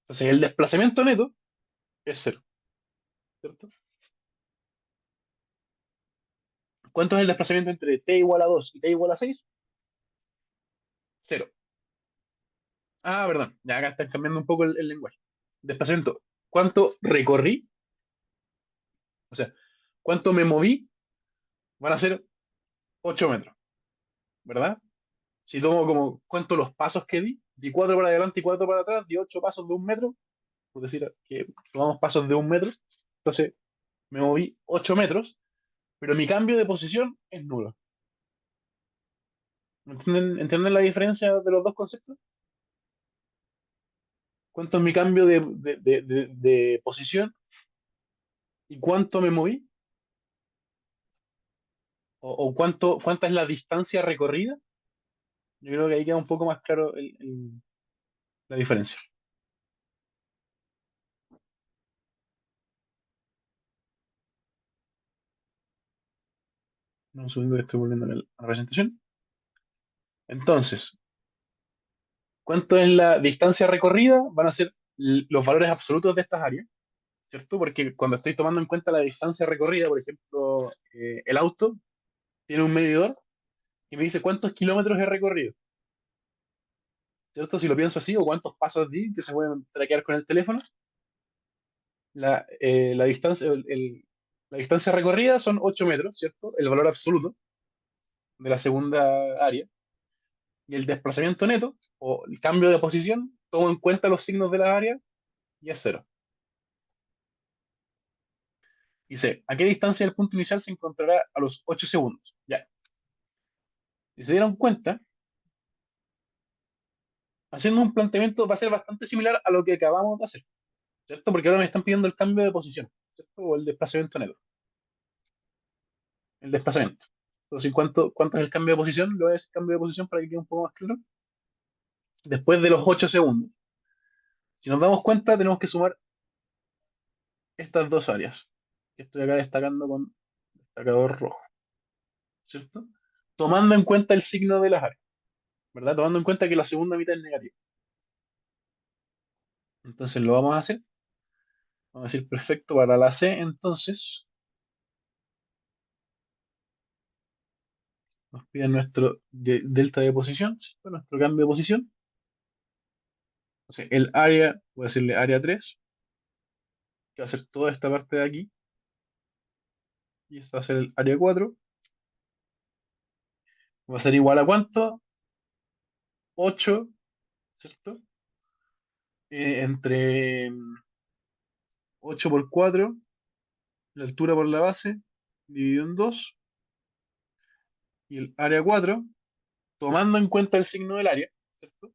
Speaker 1: Entonces el desplazamiento neto es 0, ¿cierto? ¿Cuánto es el desplazamiento entre t igual a 2 y t igual a 6? 0. Ah, perdón, ya acá están cambiando un poco el lenguaje. Desplazamiento. ¿Cuánto recorrí? O sea, ¿cuánto me moví? Van a ser 8 metros, ¿verdad? Si tomo como cuánto los pasos que di 4 para adelante y 4 para atrás, di 8 pasos de 1 metro, por decir que tomamos pasos de 1 metro, entonces me moví 8 metros, pero mi cambio de posición es nulo. ¿Entienden la diferencia de los dos conceptos? ¿Cuánto es mi cambio de posición y cuánto me moví? ¿O cuánta es la distancia recorrida? Yo creo que ahí queda un poco más claro la diferencia. Un segundo que estoy volviendo a la presentación. Entonces, ¿cuánto es la distancia recorrida? Van a ser los valores absolutos de estas áreas, ¿cierto? Porque cuando estoy tomando en cuenta la distancia recorrida, por ejemplo, el auto tiene un medidor y me dice cuántos kilómetros he recorrido, ¿cierto? Si lo pienso así, o cuántos pasos di, que se pueden traquear con el teléfono, la distancia, la distancia recorrida son 8 metros, ¿cierto? El valor absoluto de la segunda área. Y el desplazamiento neto, o el cambio de posición, tomo en cuenta los signos de la área y es cero. Dice, ¿a qué distancia del punto inicial se encontrará a los 8 segundos? Ya. Si se dieron cuenta, haciendo un planteamiento va a ser bastante similar a lo que acabamos de hacer, ¿cierto? Porque ahora me están pidiendo el cambio de posición, ¿cierto? O el desplazamiento neto. El desplazamiento. Entonces, ¿cuánto es el cambio de posición? Lo voy a decir cambio de posición para que quede un poco más claro. Después de los 8 segundos. Si nos damos cuenta, tenemos que sumar estas dos áreas, que estoy acá destacando con destacador rojo, ¿cierto? Tomando en cuenta el signo de las áreas, ¿verdad? Tomando en cuenta que la segunda mitad es negativa. Entonces lo vamos a hacer. Vamos a decir perfecto para la C, entonces nos piden nuestro delta de posición, ¿cierto? Nuestro cambio de posición. Entonces el área, voy a decirle área 3, que va a ser toda esta parte de aquí, y esta va a ser el área 4. Va a ser igual a cuánto? 8, ¿cierto? Entre 8 por 4, la altura por la base, dividido en 2, y el área 4, tomando en cuenta el signo del área, ¿cierto?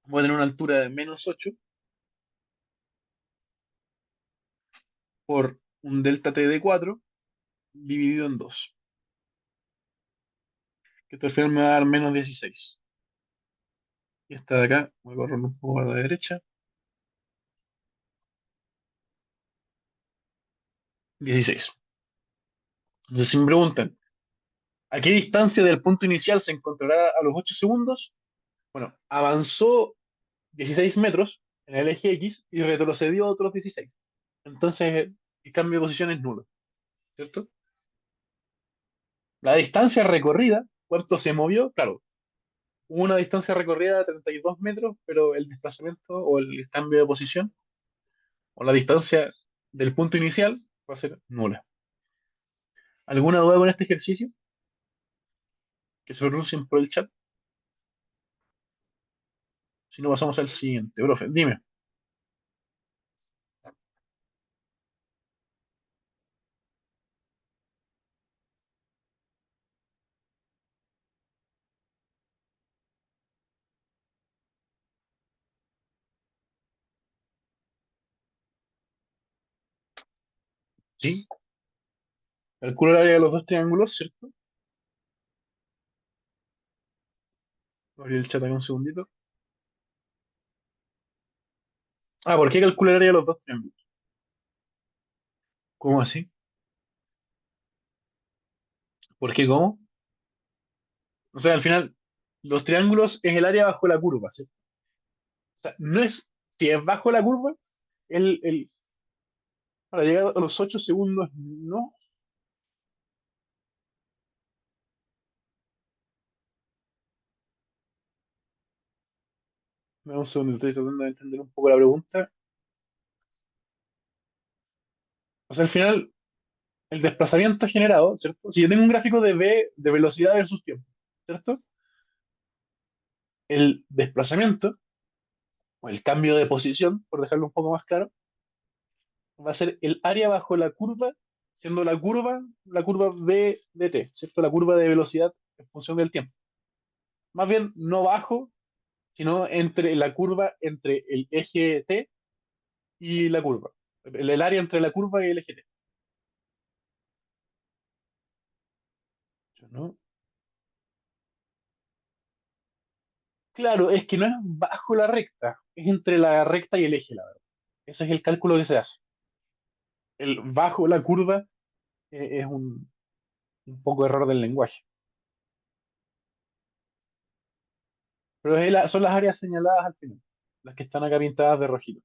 Speaker 1: Voy a tener una altura de menos 8 por un delta t de 4 dividido en 2, que esto al final me va a dar menos 16. Y esta de acá, voy a correr un poco a la derecha, 16. Entonces, si me preguntan, ¿a qué distancia del punto inicial se encontrará a los 8 segundos? Bueno, avanzó 16 metros en el eje X y retrocedió otros 16. Entonces, el cambio de posición es nulo, ¿cierto? La distancia recorrida, ¿cuánto se movió? Claro, hubo una distancia recorrida de 32 metros, pero el desplazamiento o el cambio de posición o la distancia del punto inicial va a ser nula. ¿Alguna duda con este ejercicio? Que se pronuncien por el chat. Si no, pasamos al siguiente. Profe, dime. Sí, calculo el área de los dos triángulos, ¿cierto? Abrí el chat acá un segundito. Ah, ¿por qué calculo el área de los dos triángulos? ¿Cómo así? ¿Por qué cómo? O sea, al final, los triángulos es el área bajo la curva, ¿cierto? O sea, no es, si es bajo la curva, el, para llegar a los 8 segundos, no. Dame un segundo, estoy tratando de entender un poco la pregunta. O sea, al final, el desplazamiento generado, ¿cierto? Si yo tengo un gráfico de V de velocidad versus tiempo, ¿cierto? El desplazamiento, o el cambio de posición, por dejarlo un poco más claro, va a ser el área bajo la curva, siendo la curva V de t, ¿cierto? La curva de velocidad en función del tiempo. Más bien, no bajo, sino entre la curva, entre el eje t y la curva. El área entre la curva y el eje t. ¿No? Claro, es que no es bajo la recta, es entre la recta y el eje, la verdad. Ese es el cálculo que se hace. El bajo la curva es un poco error del lenguaje. Pero son las áreas señaladas al final, las que están acá pintadas de rojito.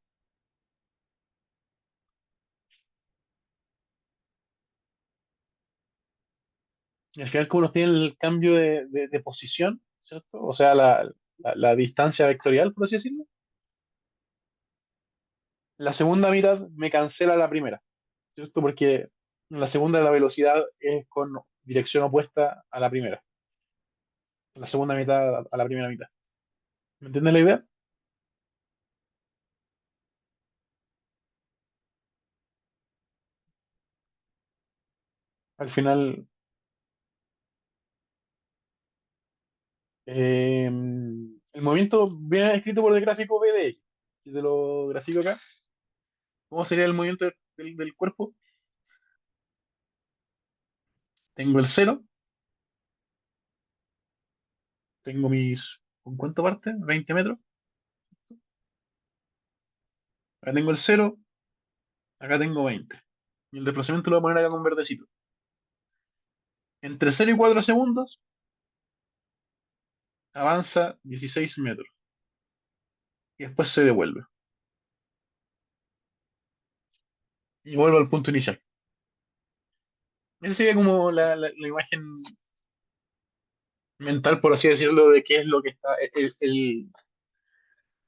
Speaker 1: Y al final, como nos tienen el cambio de posición, ¿cierto? O sea, la distancia vectorial, por así decirlo. La segunda mitad me cancela la primera, ¿cierto? Porque en la segunda la velocidad es con dirección opuesta a la primera. La segunda mitad a la primera mitad. ¿Me entiendes la idea? Al final, el movimiento viene escrito por el gráfico B de X. Si te lo grafico acá, ¿cómo sería el movimiento del cuerpo? Tengo el cero, tengo mis, ¿con cuánto parte? 20 metros. Acá tengo el cero, acá tengo 20. Y el desplazamiento lo voy a poner acá con verdecito. Entre 0 y 4 segundos avanza 16 metros y después se devuelve. Y vuelve al punto inicial. Esa sería como la imagen mental, por así decirlo, de qué es lo que está, el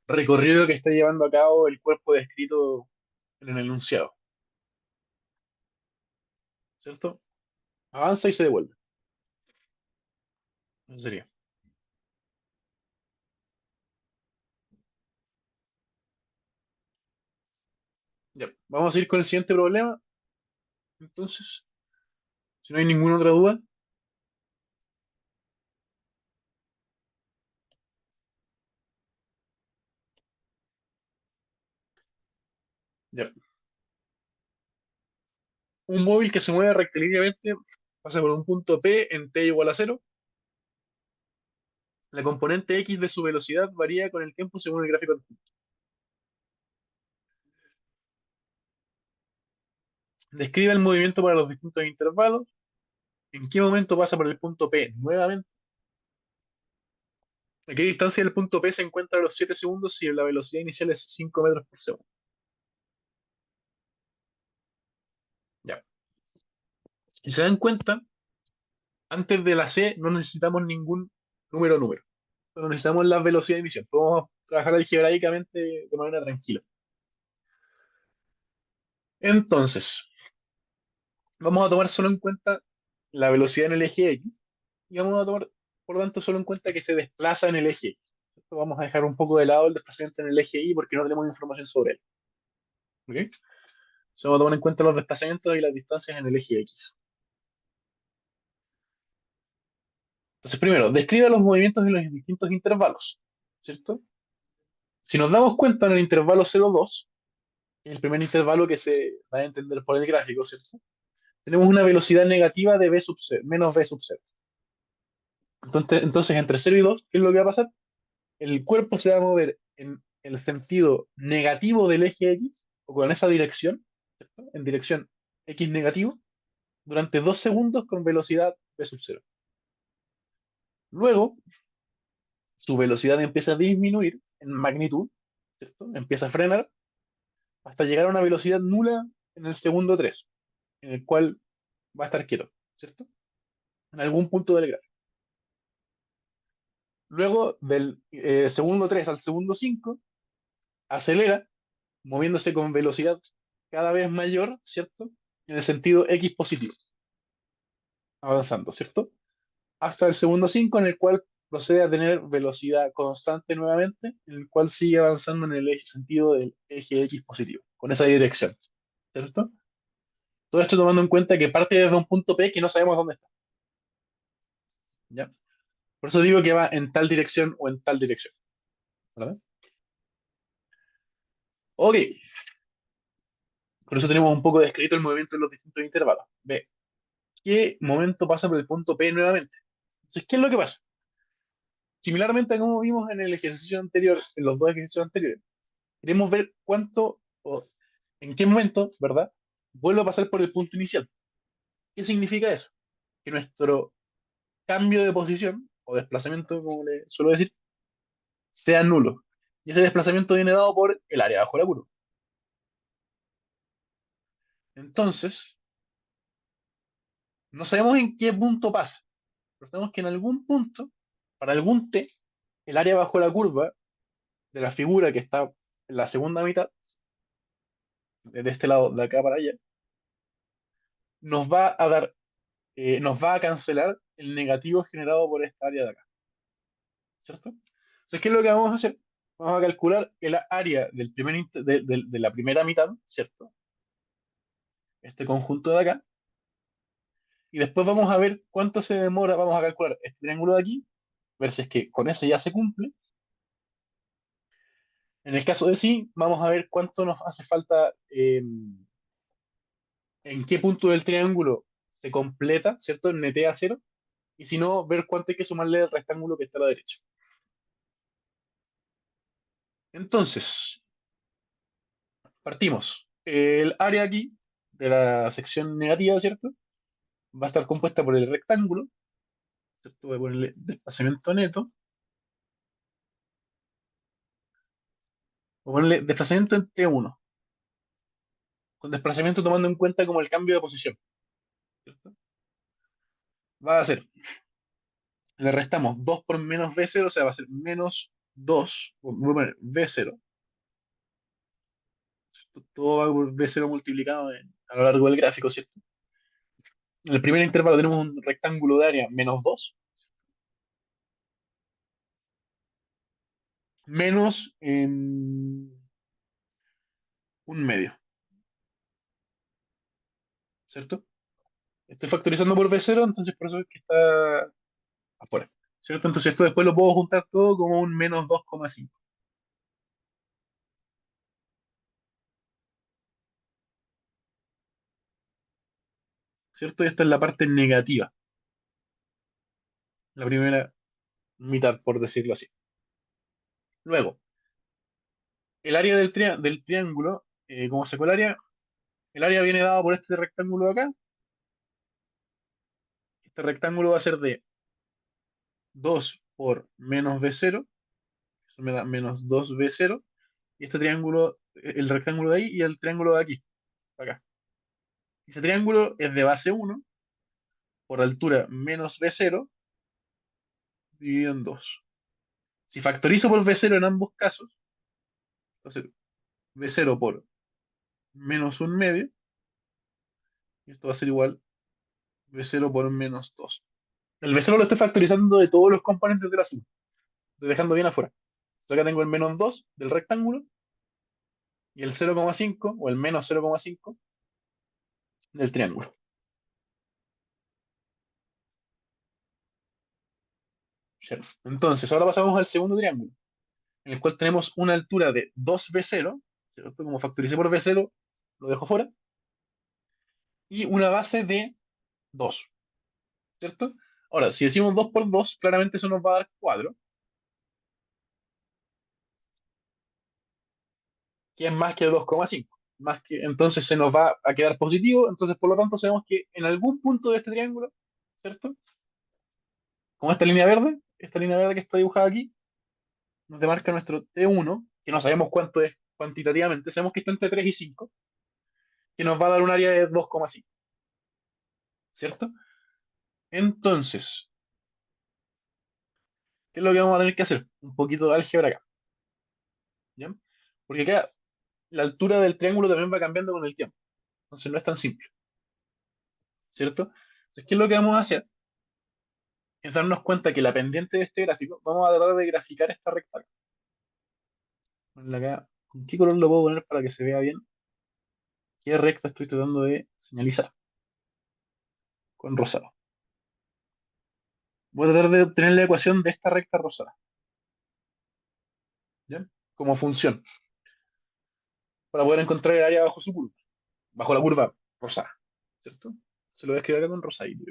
Speaker 1: recorrido que está llevando a cabo el cuerpo descrito en el enunciado, ¿cierto? Avanza y se devuelve. Eso sería. Ya. Vamos a ir con el siguiente problema. Entonces, si no hay ninguna otra duda, ya. Un móvil que se mueve rectilíneamente pasa por un punto P en t igual a cero. La componente x de su velocidad varía con el tiempo según el gráfico. Describe el movimiento para los distintos intervalos. ¿En qué momento pasa por el punto P nuevamente? ¿A qué distancia del punto P se encuentra a los 7 segundos si la velocidad inicial es 5 metros por segundo? Ya. Si se dan cuenta, antes de la C no necesitamos ningún número. Solo necesitamos la velocidad de emisión. Podemos trabajar algebraicamente de manera tranquila. Entonces, vamos a tomar solo en cuenta la velocidad en el eje X y vamos a tomar, por lo tanto, solo en cuenta que se desplaza en el eje X. Esto vamos a dejar un poco de lado el desplazamiento en el eje Y porque no tenemos información sobre él. ¿Ok? Solo vamos a tomar en cuenta los desplazamientos y las distancias en el eje X. Entonces, primero, describe los movimientos en los distintos intervalos, ¿cierto? Si nos damos cuenta en el intervalo 0,2, que es el primer intervalo que se va a entender por el gráfico, ¿cierto? Tenemos una velocidad negativa de v sub 0, menos v sub 0. Entonces, entre 0 y 2, ¿qué es lo que va a pasar? El cuerpo se va a mover en el sentido negativo del eje X, o con esa dirección, ¿cierto? En dirección X negativo, durante 2 segundos con velocidad v sub 0. Luego, su velocidad empieza a disminuir en magnitud, ¿cierto? Empieza a frenar hasta llegar a una velocidad nula en el segundo 3, en el cual va a estar quieto, ¿cierto? En algún punto del gráfico. Luego, del segundo 3 al segundo 5 acelera, moviéndose con velocidad cada vez mayor, ¿cierto? En el sentido X positivo, avanzando, ¿cierto? Hasta el segundo 5 en el cual procede a tener velocidad constante nuevamente, en el cual sigue avanzando en el eje sentido del eje X positivo, con esa dirección, ¿cierto? Todo esto tomando en cuenta que parte desde un punto P que no sabemos dónde está, ¿ya? Por eso digo que va en tal dirección o en tal dirección, ¿verdad? Ok, por eso tenemos un poco descrito el movimiento en los distintos intervalos. Ve, ¿qué momento pasa por el punto P nuevamente? Entonces, ¿qué es lo que pasa? Similarmente a como vimos en el ejercicio anterior, en los dos ejercicios anteriores, queremos ver cuánto o en qué momento, ¿verdad? Vuelve a pasar por el punto inicial. ¿Qué significa eso? Que nuestro cambio de posición o desplazamiento, como le suelo decir, sean nulos. Y ese desplazamiento viene dado por el área bajo la curva. Entonces, no sabemos en qué punto pasa, pero sabemos que en algún punto, para algún t, el área bajo la curva de la figura que está en la segunda mitad, de este lado, de acá para allá, nos va a dar, nos va a cancelar el negativo generado por esta área de acá, ¿cierto? Entonces, ¿qué es lo que vamos a hacer? Vamos a calcular el área del de la primera mitad, ¿cierto? Este conjunto de acá, y después vamos a ver cuánto se demora, vamos a calcular este triángulo de aquí, ver si es que con ese ya se cumple. En el caso de sí, vamos a ver cuánto nos hace falta, en qué punto del triángulo se completa, ¿cierto? Netea cero, y si no, ver cuánto hay que sumarle al rectángulo que está a la derecha. Entonces, partimos. El área aquí de la sección negativa, ¿cierto? Va a estar compuesta por el rectángulo, ¿cierto? Voy a ponerle desplazamiento neto, voy a ponerle desplazamiento en T1, con desplazamiento tomando en cuenta como el cambio de posición, ¿cierto? Va a ser, le restamos 2 por menos V0, o sea, va a ser menos 2, voy a poner V0, todo va por V0 multiplicado a lo largo del gráfico, ¿cierto? En el primer intervalo tenemos un rectángulo de área menos 2 menos un medio, ¿cierto? Estoy factorizando por V0, entonces por eso es que está afuera, ¿cierto? Entonces esto después lo puedo juntar todo como un menos 2,5, ¿cierto? Y esta es la parte negativa, la primera mitad, por decirlo así. Luego, el área del triángulo, ¿cómo sacó el área? El área viene dado por este rectángulo de acá. Este rectángulo va a ser de 2 por menos V0, eso me da menos 2V0, y este triángulo, el rectángulo de ahí y el triángulo de aquí, acá. Ese triángulo es de base 1 por altura menos V0 dividido en 2. Si factorizo por V0 en ambos casos, entonces V0 por menos un medio, y esto va a ser igual V0 por menos 2. El V0 lo estoy factorizando de todos los componentes de la suma, estoy dejando bien afuera. Entonces acá tengo el menos 2 del rectángulo y el 0,5 o el menos 0,5 del triángulo. ¿Cierto? Entonces, ahora pasamos al segundo triángulo, en el cual tenemos una altura de 2V0, ¿cierto? Como factoricé por V0, lo dejo fuera, y una base de 2, ¿cierto? Ahora, si decimos 2 por 2, claramente eso nos va a dar 4, que es más que 2,5. Más que, entonces se nos va a quedar positivo, entonces por lo tanto sabemos que en algún punto de este triángulo, ¿cierto? Como esta línea verde que está dibujada aquí, nos demarca nuestro T1, que no sabemos cuánto es cuantitativamente, sabemos que está entre 3 y 5, que nos va a dar un área de 2,5, ¿cierto? Entonces, ¿qué es lo que vamos a tener que hacer? Un poquito de álgebra acá, ¿ya? Porque acá la altura del triángulo también va cambiando con el tiempo, entonces no es tan simple, ¿cierto? Entonces, ¿qué es lo que vamos a hacer? Es darnos cuenta que la pendiente de este gráfico, vamos a tratar de graficar esta recta acá. Ponerla acá. ¿Con qué color lo puedo poner para que se vea bien? ¿Qué recta estoy tratando de señalizar? Con rosado. Voy a tratar de obtener la ecuación de esta recta rosada, ¿ya? Como función, para poder encontrar el área bajo su curva, bajo la curva rosada, ¿cierto? Se lo voy a escribir acá con rosadito.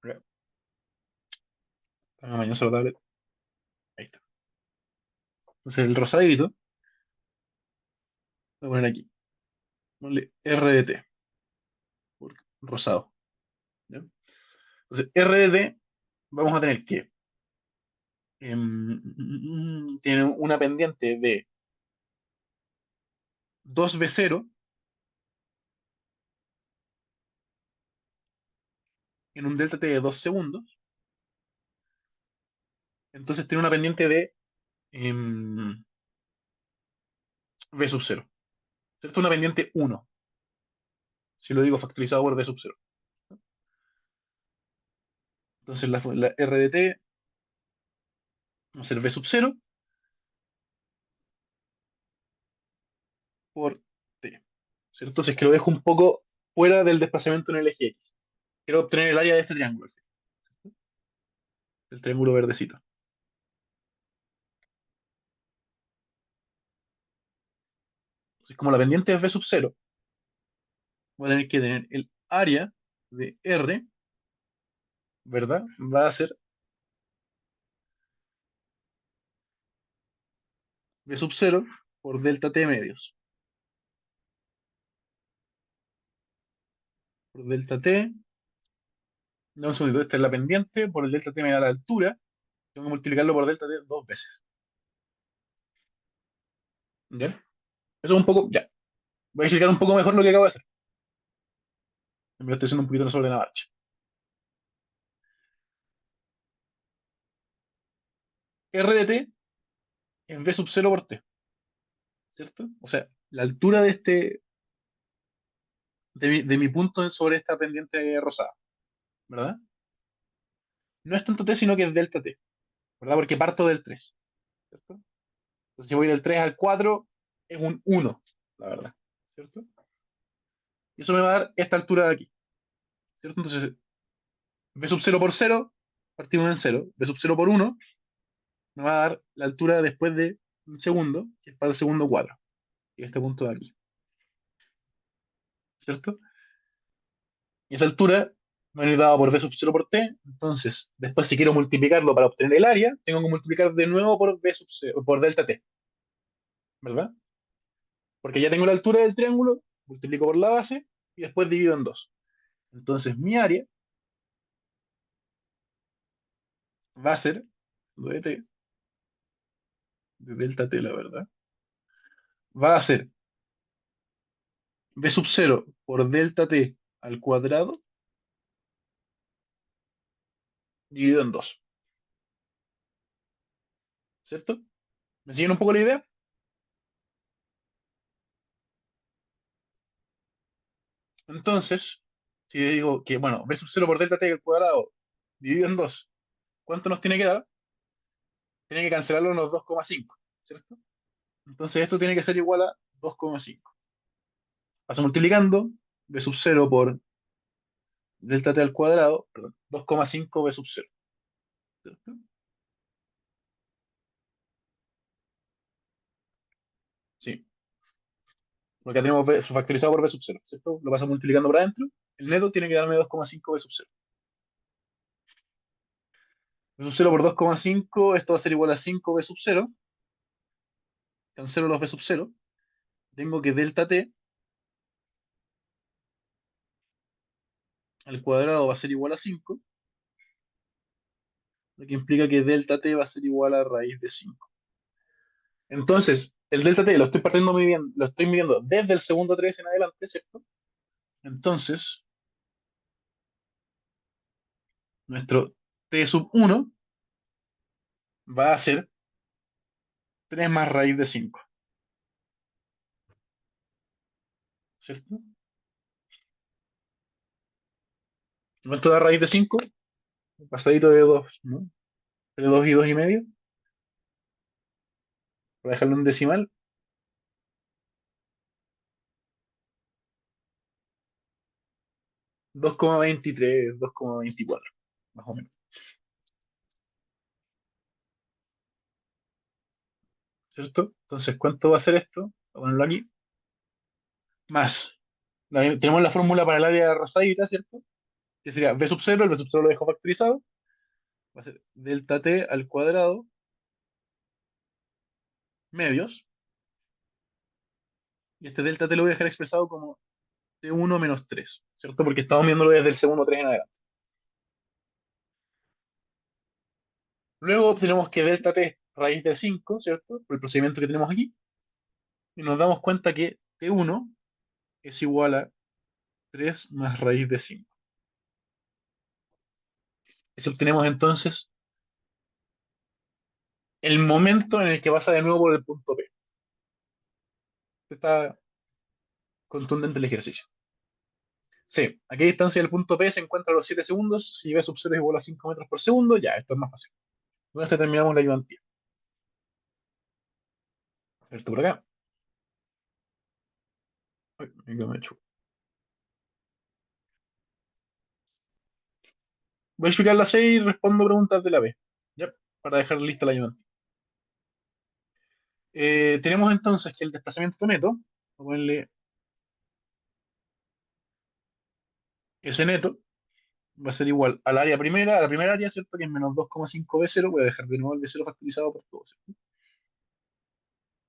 Speaker 1: Acá. Mañana se lo tablet. Ahí está. Entonces el rosadito, voy a poner aquí. Ponle R de T, por rosado, ¿ya? Entonces R de T, vamos a tener que Tiene una pendiente de 2v0 en un delta t de 2 segundos. Entonces tiene una pendiente de v sub 0. Esto es una pendiente 1, si lo digo factorizado por v sub 0. Entonces la r de t va a ser v sub 0 por t. ¿Cierto? Entonces que lo dejo un poco fuera del desplazamiento en el eje X. Quiero obtener el área de este triángulo, el triángulo verdecito. Entonces, como la pendiente es v sub 0, voy a tener que tener el área de R, ¿verdad? Va a ser v sub 0 por delta t medios. Por delta t, no, un segundito, esta es la pendiente, por el delta t me da la altura, tengo que multiplicarlo por delta t dos veces. ¿Ya? Eso es un poco, ya. Voy a explicar un poco mejor lo que acabo de hacer. Me lo estoy haciendo un poquito sobre la marcha. R de t es v sub 0 por t, ¿cierto? O sea, la altura de mi punto sobre esta pendiente rosada, ¿verdad? No es tanto t, sino que es delta t, ¿verdad? Porque parto del 3, ¿cierto? Entonces, si voy del 3 al 4, es un 1, la verdad, ¿cierto? Y eso me va a dar esta altura de aquí, ¿cierto? Entonces, v sub 0 por 0, partimos en 0. V sub 0 por 1, me va a dar la altura después de un segundo, que es para el segundo cuadro, y este punto de aquí, ¿cierto? Y esa altura me viene dada por v sub 0 por t, entonces, después si quiero multiplicarlo para obtener el área, tengo que multiplicar de nuevo por v sub 0, por delta t, ¿verdad? Porque ya tengo la altura del triángulo, multiplico por la base, y después divido en 2. Entonces, mi área va a ser de t, de delta t, la verdad, va a ser v sub 0 por delta t al cuadrado dividido en 2, ¿cierto? ¿Me siguen un poco la idea? Entonces, si yo digo que, bueno, v sub 0 por delta t al cuadrado dividido en 2, ¿cuánto nos tiene que dar? Tiene que cancelarlo unos 2,5, ¿cierto? Entonces esto tiene que ser igual a 2,5. Paso multiplicando v sub 0 por delta t al cuadrado, perdón, 2,5 v sub 0, ¿cierto? Sí, porque acá tenemos factorizado por v sub 0, ¿cierto? Lo paso multiplicando por adentro, el neto tiene que darme 2,5 v sub 0. V sub 0 por 2,5, esto va a ser igual a 5 v sub 0, cancelo los v sub 0, tengo que delta t al cuadrado va a ser igual a 5, lo que implica que delta t va a ser igual a raíz de 5. Entonces, el delta t lo estoy partiendo muy bien, lo estoy midiendo desde el segundo 3 en adelante, ¿cierto? Entonces, nuestro t sub 1 va a ser 3 más raíz de 5, ¿cierto? ¿Cuánto da raíz de 5? Pasadito de 2, ¿no? De 2 y 2 y medio, para dejarlo en decimal, 2,23, 2,24, más o menos, ¿cierto? Entonces, ¿cuánto va a ser esto? Voy a ponerlo aquí. Más. Tenemos la fórmula para el área rosadita, ¿cierto? Que sería v sub 0, el v sub 0 lo dejo factorizado, va a ser delta t al cuadrado, medios, y este delta t lo voy a dejar expresado como t1 menos 3, ¿cierto? Porque estamos viéndolo desde el segundo 3 en adelante. Luego tenemos que delta t es raíz de 5, ¿cierto? Por el procedimiento que tenemos aquí. Y nos damos cuenta que t1 es igual a 3 más raíz de 5. Si obtenemos entonces el momento en el que pasa de nuevo por el punto P. Está contundente el ejercicio. Sí, a qué distancia del punto P se encuentra a los 7 segundos. Si V sub 0 es igual a 5 metros por segundo, ya, esto es más fácil. Con esto terminamos la ayudantía. Esto por acá. Uy, venga, me echo. Voy a explicar la 6 y respondo preguntas de la B. Ya, para dejar lista la ayudantía. Tenemos entonces que el desplazamiento neto, vamos a ponerle S neto, va a ser igual al área primera, a la primera área, ¿cierto? Que es menos 2,5 B0, voy a dejar de nuevo el B0 factorizado por todo, ¿cierto?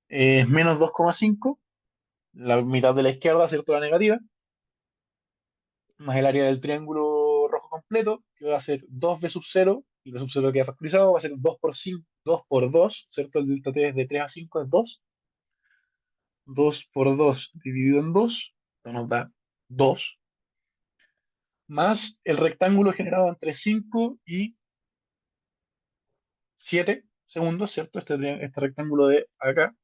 Speaker 1: Es menos 2,5, la mitad de la izquierda, ¿cierto? La negativa, más el área del triángulo rojo completo, que va a ser 2B sub 0, y B sub 0 queda factorizado, va a ser 2 por 5, 2 por 2, ¿cierto? El delta T es de 3 a 5 es 2, 2 por 2 dividido en 2, esto nos da 2, más el rectángulo generado entre 5 y 7 segundos, ¿cierto? Este rectángulo de acá,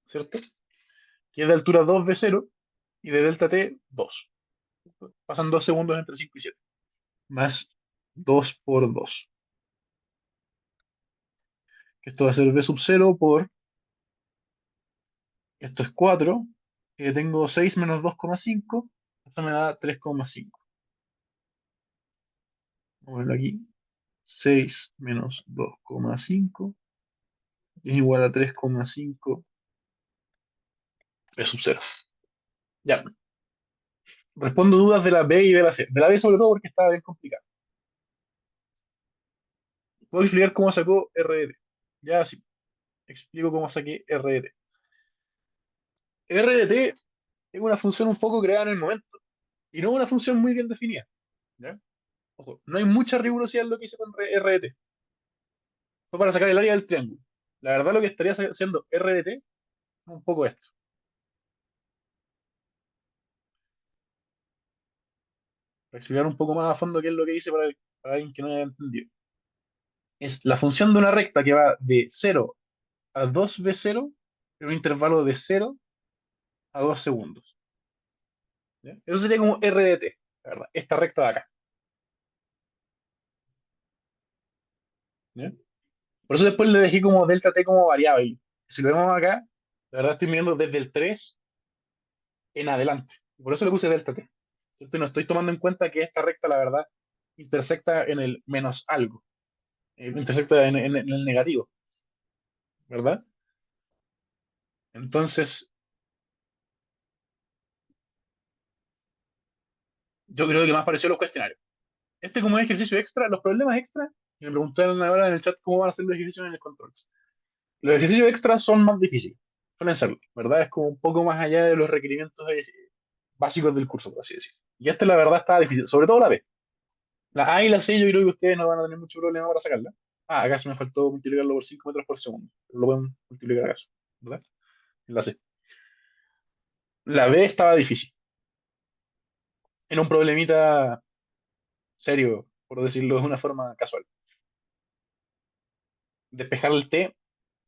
Speaker 1: ¿cierto? Que es de altura 2B0 y de delta T 2. Pasan 2 segundos entre 5 y 7. Más 2 por 2. Esto va a ser B sub 0 por, esto es 4. Tengo 6 menos 2,5. Esto me da 3,5. Vamos a verlo aquí. 6 menos 2,5 es igual a 3,5 B sub 0. Ya. Respondo dudas de la B y de la C. De la B sobre todo porque estaba bien complicado. Puedo explicar cómo sacó RDT. Ya sí, explico cómo saqué RDT. RDT es una función un poco creada en el momento y no una función muy bien definida. ¿Ya? Ojo, no hay mucha rigurosidad en lo que hice con RDT. Fue para sacar el área del triángulo. La verdad lo que estaría haciendo RDT es un poco esto. Para explicar un poco más a fondo qué es lo que hice para alguien que no haya entendido. Es la función de una recta que va de 0 a 2B0 en un intervalo de 0 a 2 segundos. ¿Ya? Eso sería como RDT, la verdad, esta recta de acá. ¿Ya? Por eso después le dejé como delta t como variable. Si lo vemos acá, la verdad estoy midiendo desde el 3 en adelante. Por eso le puse delta t. ¿Cierto? Y no estoy tomando en cuenta que esta recta, la verdad, intersecta en el menos algo. Intersecta en el negativo, ¿verdad? Entonces, yo creo que más pareció a los cuestionarios. Este como ejercicio extra, los problemas extra, que me preguntaron ahora en el chat cómo van a ser los ejercicios en el control. Los ejercicios extras son más difíciles, suelen serlo, ¿verdad? Es como un poco más allá de los requerimientos básicos del curso, por así decirlo. Y esta, la verdad, está difícil, sobre todo la B. La A y la C, yo creo que ustedes no van a tener mucho problema para sacarla. Ah, acá se me faltó multiplicarlo por 5 metros por segundo. Pero lo pueden multiplicar acá, ¿verdad? En la C. La B estaba difícil. Era un problemita serio, por decirlo de una forma casual. Despejar el T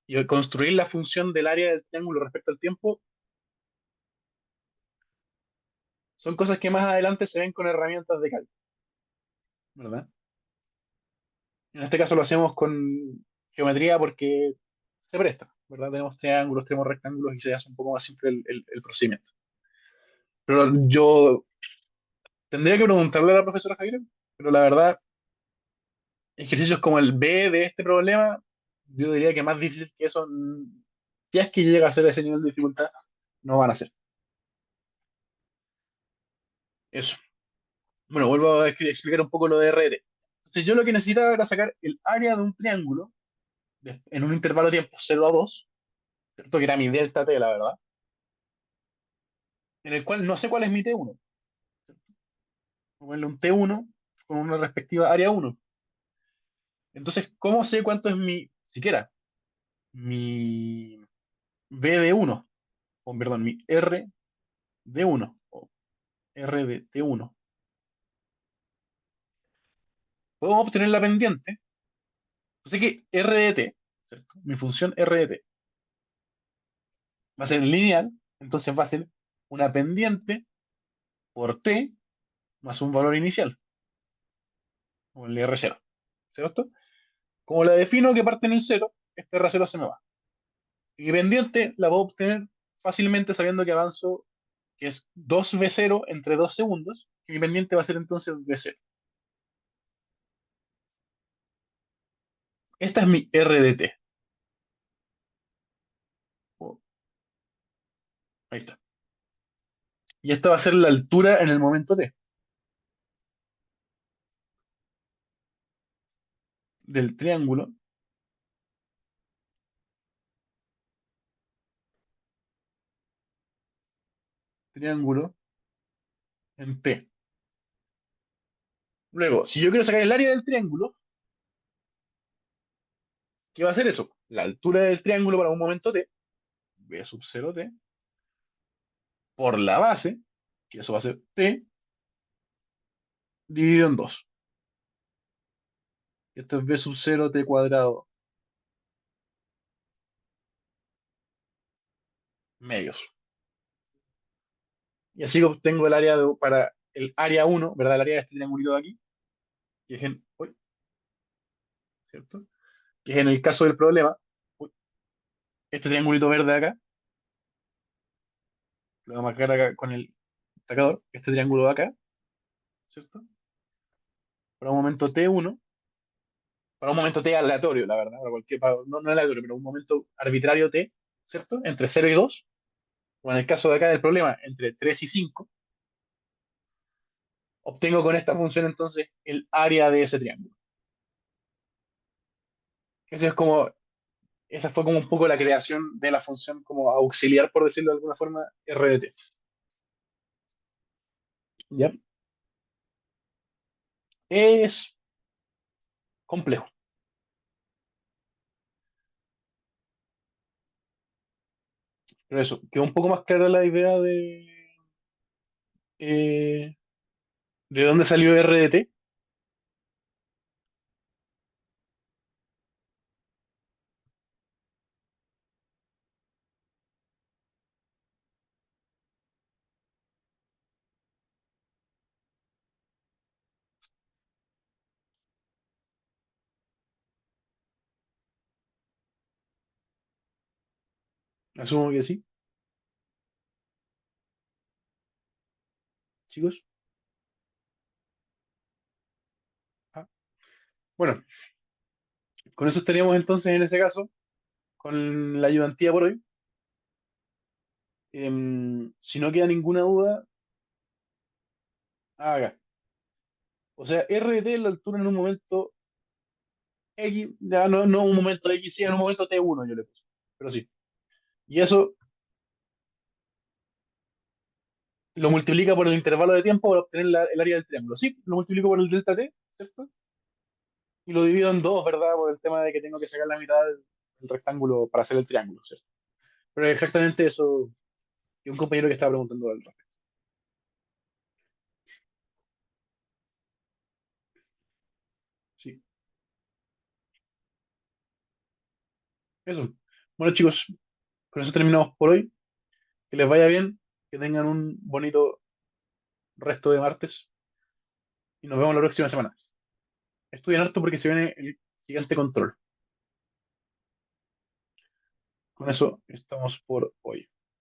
Speaker 1: y construir la función del área del triángulo respecto al tiempo son cosas que más adelante se ven con herramientas de cálculo, ¿verdad? En este caso lo hacemos con geometría porque se presta, ¿verdad? Tenemos triángulos, tenemos rectángulos y se hace un poco más simple el procedimiento. Pero yo tendría que preguntarle a la profesora Javier, pero la verdad, ejercicios como el B de este problema, yo diría que más difícil que eso, si es que llega a ser ese nivel de dificultad, no van a ser. Eso. Bueno, vuelvo a explicar un poco lo de RT. Entonces, yo lo que necesitaba era sacar el área de un triángulo en un intervalo de tiempo 0 a 2, ¿cierto? Que era mi delta T, la verdad, en el cual no sé cuál es mi T1. ponerle un T1 con una respectiva área uno. Entonces, ¿cómo sé cuánto es siquiera, mi B de uno, o perdón, mi R de uno, o R de T1? Podemos obtener la pendiente. Así que R de T, ¿cierto? Mi función R de T va a ser lineal, entonces va a ser una pendiente por T más un valor inicial, o el R0, ¿cierto? Como la defino que parte en el cero, este R0 se me va. Y mi pendiente la puedo obtener fácilmente sabiendo que avanzo, que es 2V0 entre 2 segundos, y mi pendiente va a ser entonces V0. Esta es mi R de T. Oh, ahí está. Y esta va a ser la altura en el momento T del triángulo en T. Luego, si yo quiero sacar el área del triángulo, ¿qué va a ser eso? La altura del triángulo para un momento T, V sub 0 T, por la base, que eso va a ser T, dividido en 2. Esto es V sub 0 T cuadrado medios. Y así obtengo el área para el área uno, ¿verdad? El área de este triangulito de aquí, que es uy, ¿cierto? Que es en el caso del problema, uy, este triangulito verde de acá, lo voy a marcar acá con el sacador, este triángulo de acá, ¿cierto? Para un momento T1, para un momento T aleatorio, la verdad, no, no aleatorio, pero un momento arbitrario T, ¿cierto? Entre 0 y 2, o en el caso de acá del problema, entre 3 y 5, obtengo con esta función entonces el área de ese triángulo. Ese es como, esa fue como un poco la creación de la función como auxiliar, por decirlo de alguna forma, RDT. ¿Ya? Es complejo. Pero eso, quedó un poco más clara la idea eh, de dónde salió RDT. Asumo que sí, chicos. Ah, bueno, con eso estaríamos entonces en ese caso, con la ayudantía por hoy. Si no queda ninguna duda, haga. O sea, RDT es la altura en un momento X, ya no, no un momento X, sí, en un momento T1 yo le puse. Pero sí. Y eso lo multiplica por el intervalo de tiempo para obtener el área del triángulo. Sí, lo multiplico por el delta T, ¿cierto? Y lo divido en dos, ¿verdad? Por el tema de que tengo que sacar la mitad del rectángulo para hacer el triángulo, ¿cierto? Pero es exactamente eso que un compañero que estaba preguntando al respecto. Sí, eso. Bueno, chicos, con eso terminamos por hoy. Que les vaya bien, que tengan un bonito resto de martes y nos vemos la próxima semana. Estudien harto porque se viene el siguiente control. Con eso estamos por hoy.